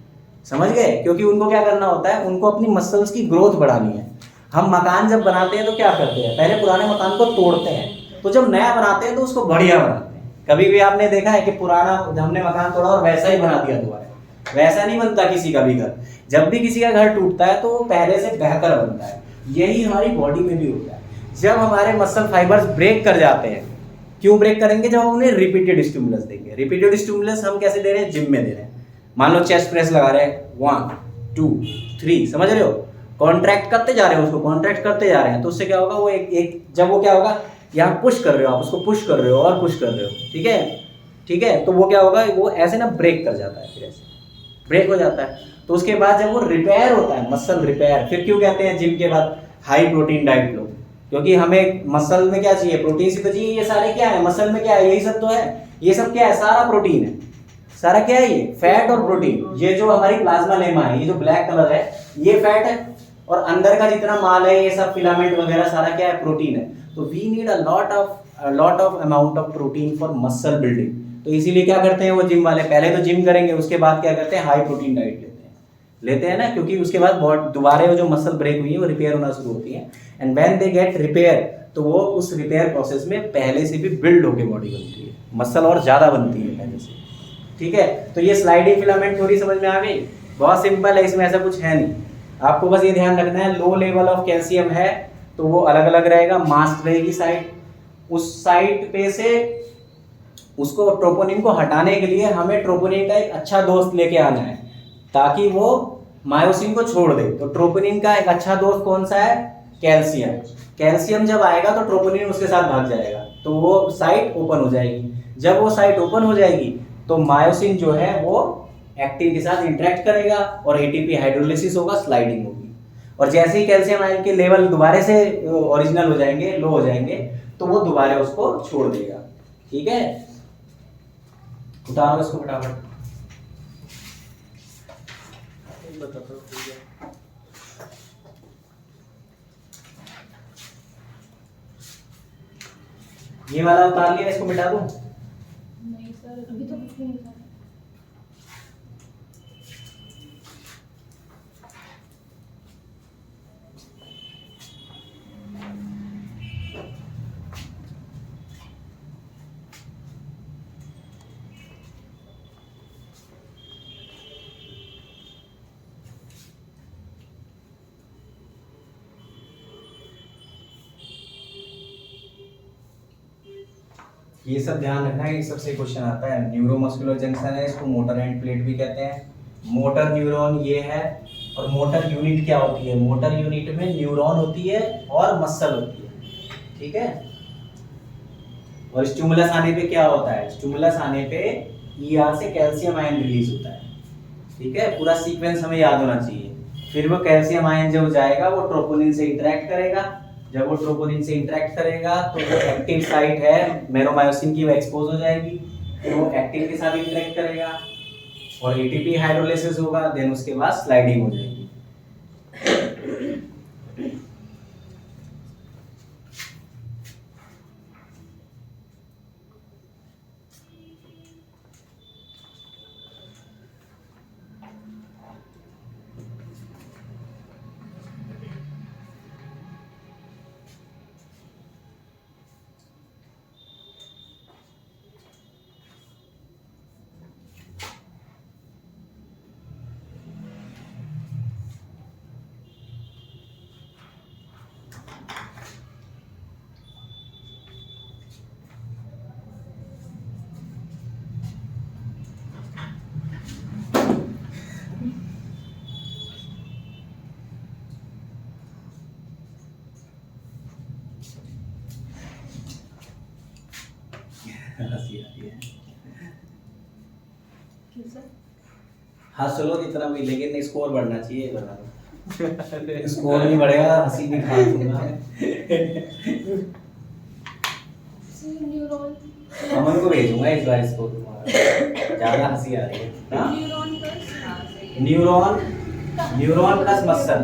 समझ गए। क्योंकि उनको क्या करना होता है, उनको अपनी मसल्स की ग्रोथ बढ़ानी है। हम मकान जब बनाते हैं तो क्या करते हैं, पहले पुराने मकान को तोड़ते हैं, तो जब नया बनाते हैं तो उसको बढ़िया बनाते हैं। कभी भी आपने देखा है कि पुराना हमने मकान तोड़ा और वैसा ही बना दिया दोबारा, वैसा नहीं बनता किसी का भी घर। जब भी किसी का घर टूटता है तो वो पहले से बेहतर बनता है। यही हमारी बॉडी में भी होता है। जब हमारे मसल फाइबर्स ब्रेक कर जाते हैं, क्यों ब्रेक करेंगे, जब हम उन्हें रिपीटेड स्टिमुलस देंगे। रिपीटेड स्टिमुलस हम कैसे दे रहे हैं, जिम में दे रहे हैं। मान लो चेस्ट प्रेस लगा रहे हैं, 1 2 3, समझ रहे हो, कॉन्ट्रैक्ट करते जा रहे हो, उसको कॉन्ट्रैक्ट करते जा रहे हैं, तो उससे क्या होगा, वो एक जब वो क्या होगा, यहाँ पुश कर रहे हो आप, उसको पुश कर रहे हो और पुश कर रहे हो, ठीक है, तो वो क्या होगा, वो ऐसे ना ब्रेक कर जाता है, फिर ऐसे ब्रेक हो जाता है। तो उसके बाद जब वो रिपेयर होता है, मसल रिपेयर, फिर क्यों कहते हैं जिम के बाद हाई प्रोटीन डाइट लो, क्योंकि हमें मसल में क्या चाहिए, प्रोटीन से तो चाहिए। ये सारे क्या है, मसल में क्या है, यही सब तो है, ये सब क्या है, सारा प्रोटीन है, सारा क्या है, ये फैट और प्रोटीन। ये जो हमारी प्लाज्मा लेमा है, ये जो ब्लैक कलर है, ये फैट है, और अंदर का जितना माल है, ये सब फिलामेंट वगैरह सारा क्या है, प्रोटीन है। तो we need a lot of amount of protein for muscle building. तो इसीलिए क्या करते हैं वो जिम वाले, पहले तो जिम करेंगे, उसके बाद क्या करते हैं, हाई प्रोटीन डाइट लेते हैं ना, क्योंकि उसके बाद दोबारा वो जो मसल ब्रेक हुई है वो रिपेयर होना शुरू होती है। And when they get repair, तो वो उस रिपेयर प्रोसेस में पहले से भी बिल्ड होके बॉडी बनती है, मसल और ज़्यादा बनती है पहले से। ठीक है, तो ये स्लाइडिंग फिलामेंट थ्योरी समझ में आ गई। बहुत सिंपल है, इसमें ऐसा कुछ है नहीं, आपको बस ये ध्यान रखना है, लो लेवल ऑफ कैल्शियम है तो वो अलग अलग रहेगा, मास्क रहेगी साइट, उस साइट पे से उसको ट्रोपोनिन को हटाने के लिए हमें ट्रोपोनिन का एक अच्छा दोस्त लेके आना है, ताकि वो मायोसिन को छोड़ दे। तो ट्रोपोनिन का एक अच्छा दोस्त कौन सा है, कैल्शियम। कैल्शियम जब आएगा तो ट्रोपोनिन उसके साथ भाग जाएगा, तो वो साइट ओपन हो जाएगी। जब वो साइट ओपन हो जाएगी तो मायोसिन जो है वो एक्टिन के साथ इंटरेक्ट करेगा और एटीपी हाइड्रोलिसिस होगा, स्लाइडिंग होगी। और जैसे ही कैल्शियम आयन के लेवल दोबारा से ओरिजिनल हो जाएंगे, लो हो जाएंगे, तो वो दोबारा उसको छोड़ देगा। ठीक है, उतारो इसको फटाफट। ये वाला उतार लिया, इसको मिटा दूं? नहीं सर, अभी तो कुछ भी नहीं था। ये सब ध्यान रखना है, ये सबसे क्वेश्चन आता है। न्यूरोमस्कुलर जंक्शन है, इसको मोटर एंड प्लेट भी कहते हैं। मोटर न्यूरॉन ये है, और मोटर यूनिट क्या होती है, मोटर यूनिट में न्यूरॉन होती है और मसल होती है। ठीक है, और स्टिमुलस आने पे क्या होता है, स्टिमुलस आने पे ईआर से कैल्शियम आयन रिलीज होता है। ठीक है, पूरा सीक्वेंस हमें याद होना चाहिए। फिर वो कैल्शियम आयन जब जाएगा वो ट्रोपोनिन से इंटरेक्ट करेगा, जब वो ट्रोपोनिन से इंटरेक्ट करेगा तो जो एक्टिव साइट है मेरोमायोसिन की वो एक्सपोज हो जाएगी, फिर वो एक्टिन के साथ इंटरेक्ट करेगा और एटीपी हाइड्रोलाइसिस होगा, देन उसके बाद स्लाइडिंग हो जाएगी। हंसी आती है। क्यों सर? हंस लो जितना भी, लेकिन स्कोर बढ़ना चाहिए, बता दो। स्कोर नहीं बढ़ेगा, हंसी भी खा दूंगा। न्यूरॉन अमन को भेजूंगा इस बार इसको, तुम्हारा ज्यादा हंसी आ रही है ना। Neuron plus neuron, neuron plus muscle,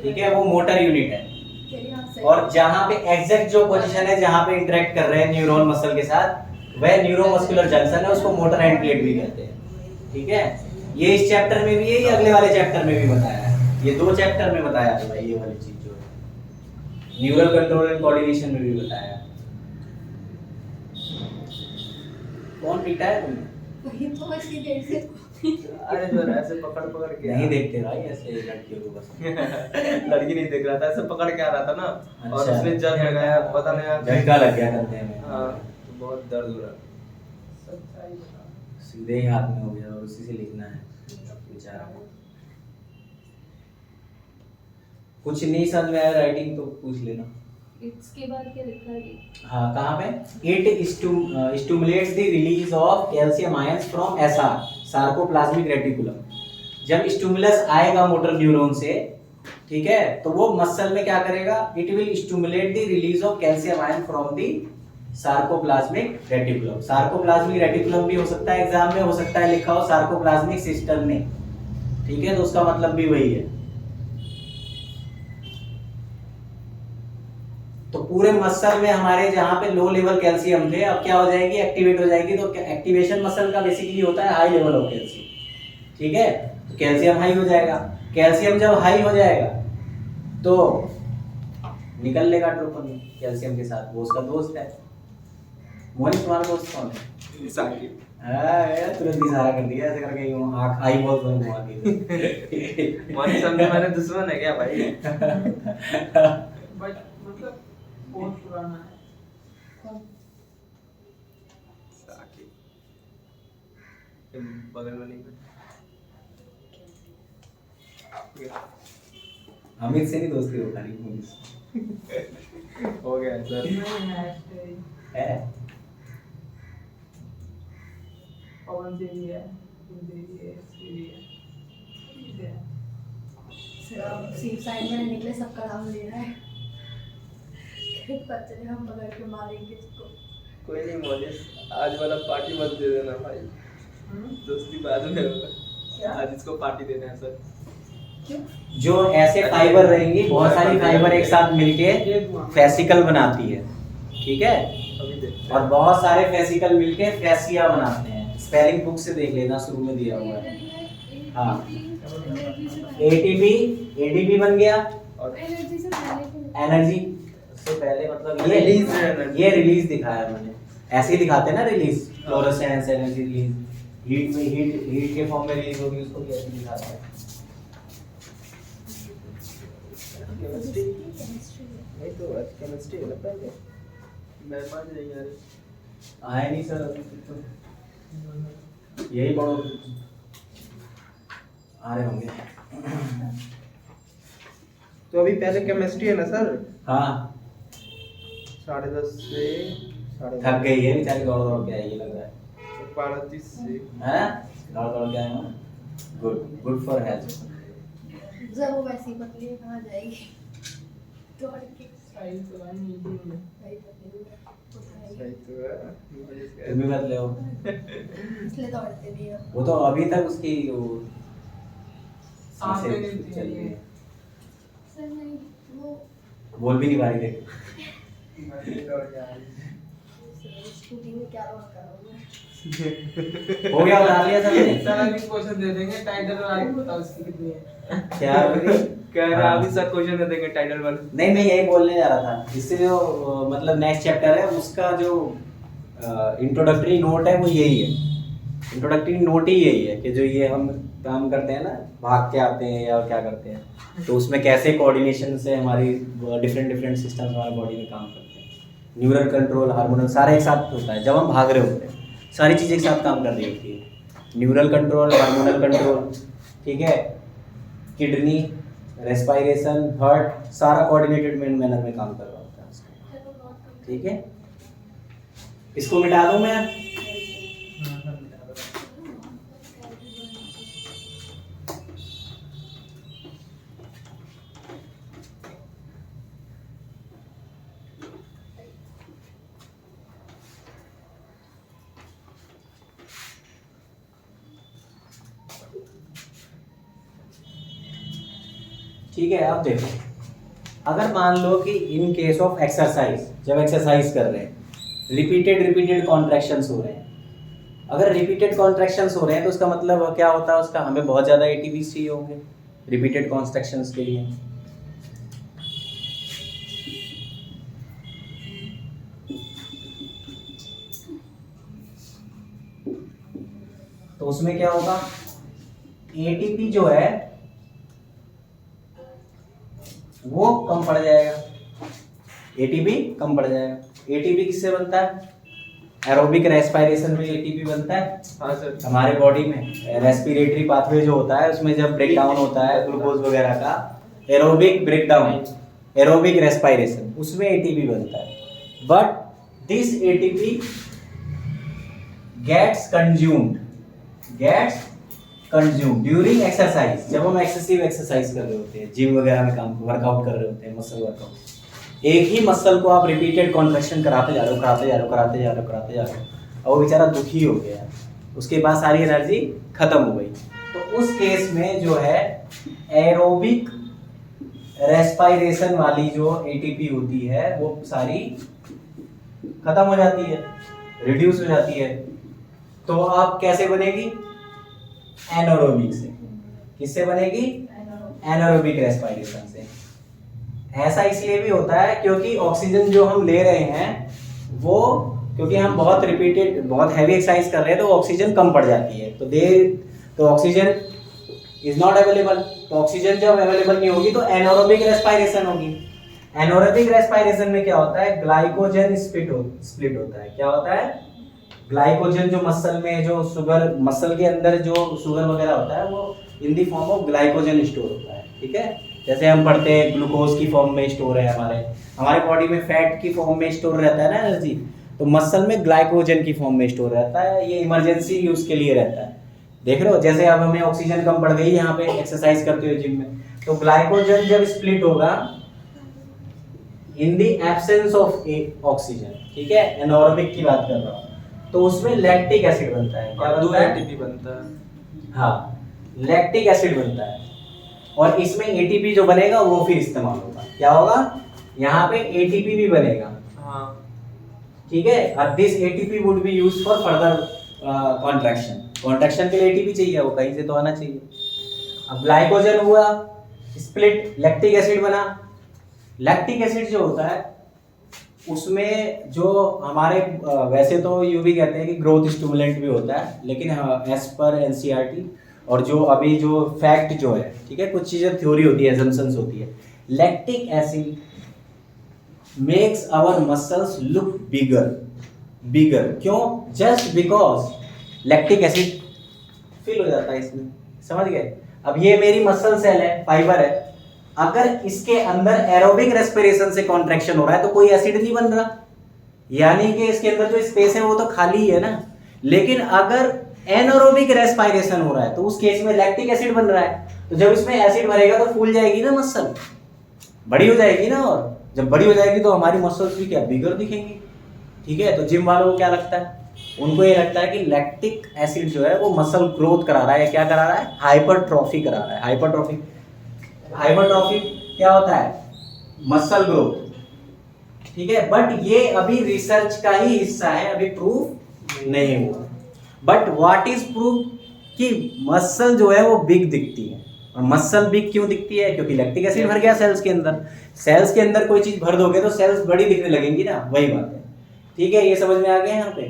ठीक है, वो मोटर यूनिट है। और जहां पे एग्जैक्ट जो पोजीशन है जहां पे इंटरेक्ट कर रहे हैं न्यूरॉन मसल के साथ, वह न्यूरोमस्कुलर जंक्शन है, उसको मोटर एंड प्लेट भी कहते हैं। ठीक है, ये इस चैप्टर में भी है, ये अगले वाले चैप्टर में भी बताया है, ये 2 चैप्टर में बताया है भाई, ये वाली चीज जो है न्यूरल कंट्रोल एंड कोऑर्डिनेशन में भी बताया है। कौन पीटा है तुमने? वही तो इसकी देर से अरे सर ऐसे पकड़ पकड़ के नहीं देखते भाई ऐसे लड़कियों को बस। लड़की नहीं देख रहा था, ऐसे पकड़ के आ रहा था ना, और अच्छा। उसने जब लगाया पता नहीं झटका लग गया कंधे में। हाँ तो बहुत दर्द हो रहा। सच्चाई बता। सीधे ही हाथ में हो गया और उसी से लिखना है बेचारा। कुछ नहीं समझ में आया राइटिंग तो पूछ लेना। इसके बाद क्या लिखा है? हाँ कहाँ पे? It stimulates the release of calcium ions from SR, sarcoplasmic reticulum. जब स्टिमुलस आएगा मोटर न्यूरॉन से, ठीक है, तो वो मसल में क्या करेगा? It will stimulate the release of calcium ion from the sarcoplasmic reticulum. Sarcoplasmic reticulum भी हो सकता है, एग्जाम में हो सकता है लिखा हो सार्कोप्लाज्मिक सिस्टम में, ठीक है, तो उसका मतलब भी वही है। तो पूरे मसल में हमारे जहां पे लो लेवल कैल्शियम थे, अब क्या हो जाएगी? एक्टिवेट हो जाएगी। तो एक्टिवेशन मसल का बेसिकली होता है हाई लेवल ऑफ कैल्शियम, ठीक है, तो कैल्शियम हाई हो जाएगा। कैल्शियम जब हाई हो जाएगा तो निकल लेगा ट्रोपोनिन कैल्शियम के साथ, वो उसका दोस्त है। मोहन तुम्हारा दोस्त कौन है? साकिब। यार तुरंत इशारा कर दिया ऐसे करके, यूं आंख आई बहुत घुमा दी। मन समझे मैंने दुश्मन है क्या भाई? बट मतलब बहुत पुराना है। साकिब बगल में नहीं अमित से नहीं दोस्ती हो खाली पुलिस हो गया सर। है। पवन से भी है, हिंदी भी है, भी है। सीट साइड में निकले, सबका नाम ले रहा है। पत्थर हम पकड़ के मारेंगे इसको। कोई नहीं मोनिस, आज वाला पार्टी मत दे देना भाई, दोस्ती बाद में होगा। आज इसको पार्टी देना है सर। जो ऐसे फाइबर रहेंगी, बहुत सारी फाइबर एक साथ मिलके फेसिकल बनाती है, ठीक है, अभी देखते और बहुत सारे फेसिकल मिलके फैसिया बनाते हैं। स्पेलिंग बुक से देख लेना, शुरू में दिया हुआ है। हाँ, एटीपी बन गया, और एनर्जी से पहले क्या? एनर्जी से पहले मतलब Release ये रिलीज दिखाया मैंने, ऐसे ही दिखाते हैं ना release, fluorescence energy release, heat में हीट के फॉर्म में रिलीज होगी, उसको कैसे दिखाते हैं? केमिस्ट्री नहीं तो आज केमिस्ट्री है ना पहले, मेरे पास नहीं यार आए नहीं सर अभी तो यही पढ़ो, आ रहे होंगे। तो अभी पहले केमिस्ट्री है ना सर? हाँ 10:30 से थक गई है बेचारी, दौड़ दौड़ के आई है लग रहा है। 35 से हैं? दौड़ दौड़ के आए हो। Good, good for health. जब वो वैसी पतली है कहाँ जाएगी दौड़ के। साइज तो है मीडियम में। सही पतली है, उठाएगी। सही तो है। तुम भी मत ले इसलिए दौड़ते भी हो। वो तो अभी तक उसकी वो सांसें सांसें नहीं चल रही है, सर नहीं वो बोल भी नहीं पा रही देख। स्कूटी में क्या रोक करोगे? हो गया, उतार लिया सबने। सर अभी क्वेश्चन दे देंगे टाइटल वाली, बताओ उसकी कितनी है। क्या बोली? कह रहा अभी सर क्वेश्चन दे देंगे टाइटल वाला। नहीं, मैं यही बोलने जा रहा था। इससे जो मतलब नेक्स्ट चैप्टर है उसका जो इंट्रोडक्टरी नोट है वो यही है। इंट्रोडक्टरी नोट ही यही है कि जो ये हम काम करते हैं ना, भाग के आते हैं या क्या करते हैं, तो उसमें कैसे कोऑर्डिनेशन से हमारी डिफरेंट डिफरेंट सिस्टम्स हमारे बॉडी में काम करते हैं। न्यूरल कंट्रोल, हार्मोनल सारे एक साथ होता है। जब हम भाग रहे होते हैं सारी चीज़ें एक साथ काम कर रही होती है। न्यूरल कंट्रोल, हार्मोनल कंट्रोल, ठीक है, किडनी, रेस्पिरेशन, हार्ट, सारा कोऑर्डिनेटेड मैनर में काम कर रहा होता है उसका। ठीक है, इसको मिटा दूं मैं? ठीक है, अब देखो, अगर मान लो कि इन केस ऑफ एक्सरसाइज, जब एक्सरसाइज कर रहे हैं रिपीटेड कॉन्ट्रैक्शंस हो रहे हैं, अगर रिपीटेड कॉन्ट्रैक्शंस हो रहे हैं तो उसका मतलब क्या होता है उसका, हमें बहुत ज़्यादा एटीपी चाहिए होंगे रिपीटेड कॉन्ट्रैक्शंस के लिए। तो उसमें क्या होगा, एटीपी जो है वो कम पड़ जाएगा, एटीपी कम पड़ जाएगा। एटीपी किससे बनता है? एरोबिक रेस्पिरेशन में एटीपी बनता है। हाँ सर। हमारे बॉडी में रेस्पिरेटरी पाथवे जो होता है उसमें जब ब्रेक डाउन होता है ग्लूकोज वगैरह का, एरोबिक ब्रेकडाउन, एरोबिक रेस्पिरेशन, उसमें एटीपी बनता है। But this ATP gets consumed during exercise. जब हम एक्सेसिव एक्सरसाइज कर रहे होते हैं, जिम वगैरह में काम वर्कआउट कर रहे होते हैं, मसल वर्कआउट, एक ही मसल को आप रिपीटेड कॉन्ट्रैक्शन कराते जा रहे हो, और वो बेचारा दुखी हो गया, उसके पास सारी एनर्जी खत्म हो गई, तो उस केस में जो है एरोबिक रेस्पिरेशन वाली जो एटीपी होती है वो सारी खत्म हो जाती है, रिड्यूस हो जाती है। तो आप कैसे बनेगी? एनारोबिक से। किससे बनेगी? एनारोबिक रेस्पिरेशन से। ऐसा इसलिए भी होता है क्योंकि ऑक्सीजन जो हम ले रहे हैं वो, क्योंकि हम बहुत हैवी एक्सरसाइज कर रहे हैं तो ऑक्सीजन कम पड़ जाती है, तो ऑक्सीजन इज नॉट अवेलेबल। तो ऑक्सीजन जब अवेलेबल नहीं होगी तो एनारोबिक रेस्पिरेशन होगी। एनारोबिक रेस्पिरेशन में क्या होता है? ग्लाइकोजन स्प्लिट होता है। क्या होता है? ग्लाइकोजन जो मसल में जो शुगर, मसल के अंदर जो शुगर वगैरह होता है वो in the form of glycogen store होता है। ठीक है, जैसे हम पढ़ते हैं ग्लूकोज की फॉर्म में स्टोर है, हमारे बॉडी में फैट की फॉर्म में स्टोर रहता है ना एनर्जी, तो मसल में ग्लाइकोजन की फॉर्म में स्टोर रहता है। ये इमरजेंसी यूज के लिए रहता है। देख रहे हो, जैसे अब हमें ऑक्सीजन कम पड़ गई यहाँ पे एक्सरसाइज करते हुए जिम में, तो ग्लाइकोजन जब स्प्लिट होगा इन दी एब्सेंस ऑफ ऑक्सीजन, ठीक है, एनारोबिक की बात कर रहा हूँ, तो उसमें लैक्टिक एसिड बनता है। क्या बनता है? एटीपी बनता है। हाँ, लैक्टिक एसिड बनता है, और इसमें एटीपी जो बनेगा वो फिर इस्तेमाल होगा। क्या होगा? यहाँ पे एटीपी भी बनेगा। हाँ। ठीक है, और this ATP would be used for further contraction के लिए एटीपी चाहिए, वो कहीं से तो आना चाहिए। अब ग्लाइकोजन हुआ स्प्लिट, लैक्टिक एसिड बना। लैक्टिक एसिड जो होता है उसमें जो हमारे वैसे तो यूं भी कहते हैं कि ग्रोथ स्टिमुलेंट भी होता है, लेकिन एज पर एनसीईआरटी और जो अभी जो फैक्ट जो है, ठीक है, कुछ चीज़ें थ्योरी होती है, एजम्पशंस होती है। Lactic acid makes our muscles look bigger. क्यों? Just because lactic acid fill हो जाता है इसमें। समझ गए? अब ये मेरी मसल सेल है, फाइबर है, अगर इसके अंदर एरोबिक रेस्पिरेशन से कॉन्ट्रैक्शन हो रहा है तो कोई एसिड नहीं बन रहा, यानी कि इसके अंदर जो स्पेस है वो तो खाली ही है ना। लेकिन अगर एनारोबिक रेस्पिरेशन हो रहा है तो उस केस में लैक्टिक एसिड बन रहा है, तो जब इसमें एसिड भरेगा तो फूल जाएगी ना मसल, बड़ी हो जाएगी ना, और जब बड़ी हो जाएगी तो हमारी मसल्स भी क्या बिगर दिखेंगी। ठीक है, तो जिम वालों को क्या लगता है, उनको ये लगता है कि लैक्टिक एसिड जो है वो मसल ग्रोथ करा रहा है, क्या करा रहा है, हाइपरट्रॉफी करा रहा है। हाइपरट्रॉफी क्या होता है, मसल ग्रोथ। ठीक है, बट ये अभी रिसर्च का ही हिस्सा है, अभी प्रूफ नहीं हुआ। बट व्हाट इज प्रूफ कि मसल जो है वो बिग दिखती है। और मसल बिग क्यों दिखती है, क्योंकि लैक्टिक एसिड भर गया सेल्स के अंदर। सेल्स के अंदर कोई चीज भर दोगे तो सेल्स बड़ी दिखने लगेंगी ना, वही बात है। ठीक है, ये समझ में आ गया यहाँ पे।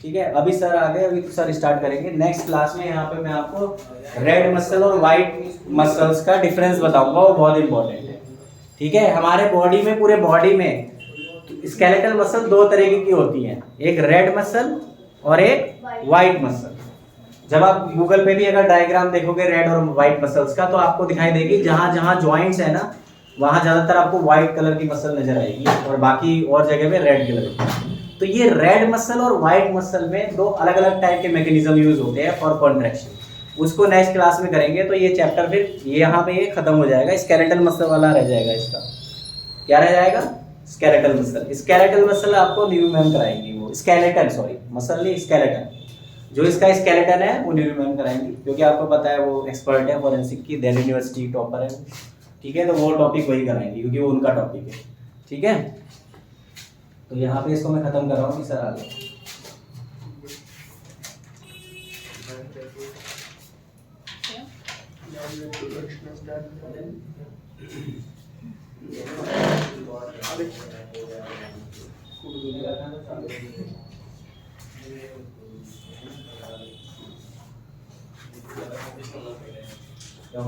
ठीक है, अभी सर आ गए, अभी सर स्टार्ट करेंगे नेक्स्ट क्लास में। यहाँ पे मैं आपको रेड मसल और वाइट मसल्स का डिफरेंस बताऊंगा, वो बहुत इंपॉर्टेंट है। ठीक है, हमारे बॉडी में, पूरे बॉडी में स्केलेटल मसल दो तरीके की होती हैं, एक रेड मसल और एक वाइट मसल। जब आप गूगल पे भी अगर डायग्राम देखोगे रेड और वाइट मसल्स का, तो आपको दिखाई देगी जहां जहां जॉइंट्स है ना, वहां ज्यादातर आपको व्हाइट कलर की मसल नजर आएगी और बाकी और जगह पे रेड कलर की। तो ये रेड मसल और व्हाइट मसल में दो अलग अलग टाइप के मैकेनिज्म यूज होते हैं फॉर कॉन्ट्रैक्शन। उसको नेक्स्ट क्लास में करेंगे, तो ये चैप्टर फिर यहाँ पे ये खत्म हो जाएगा। स्केलेटल मसल वाला रह जाएगा, इसका क्या रह जाएगा, स्केलेटल मसल। स्केलेटल मसल आपको न्यू मैम कराएंगी, वो स्केलेटन, सॉरी मसल नहीं स्केलेटन, जो इसका स्केलेटन है वो न्यू मैम कराएंगी, क्योंकि आपको पता है वो एक्सपर्ट है फॉरेंसिक की, दिल्ली यूनिवर्सिटी टॉपर है। ठीक है, तो वो टॉपिक वही कराएंगी क्योंकि वो उनका टॉपिक है। ठीक है, तो यहाँ पे इसको मैं खत्म कर रहा हूँ कि सर आगे क्या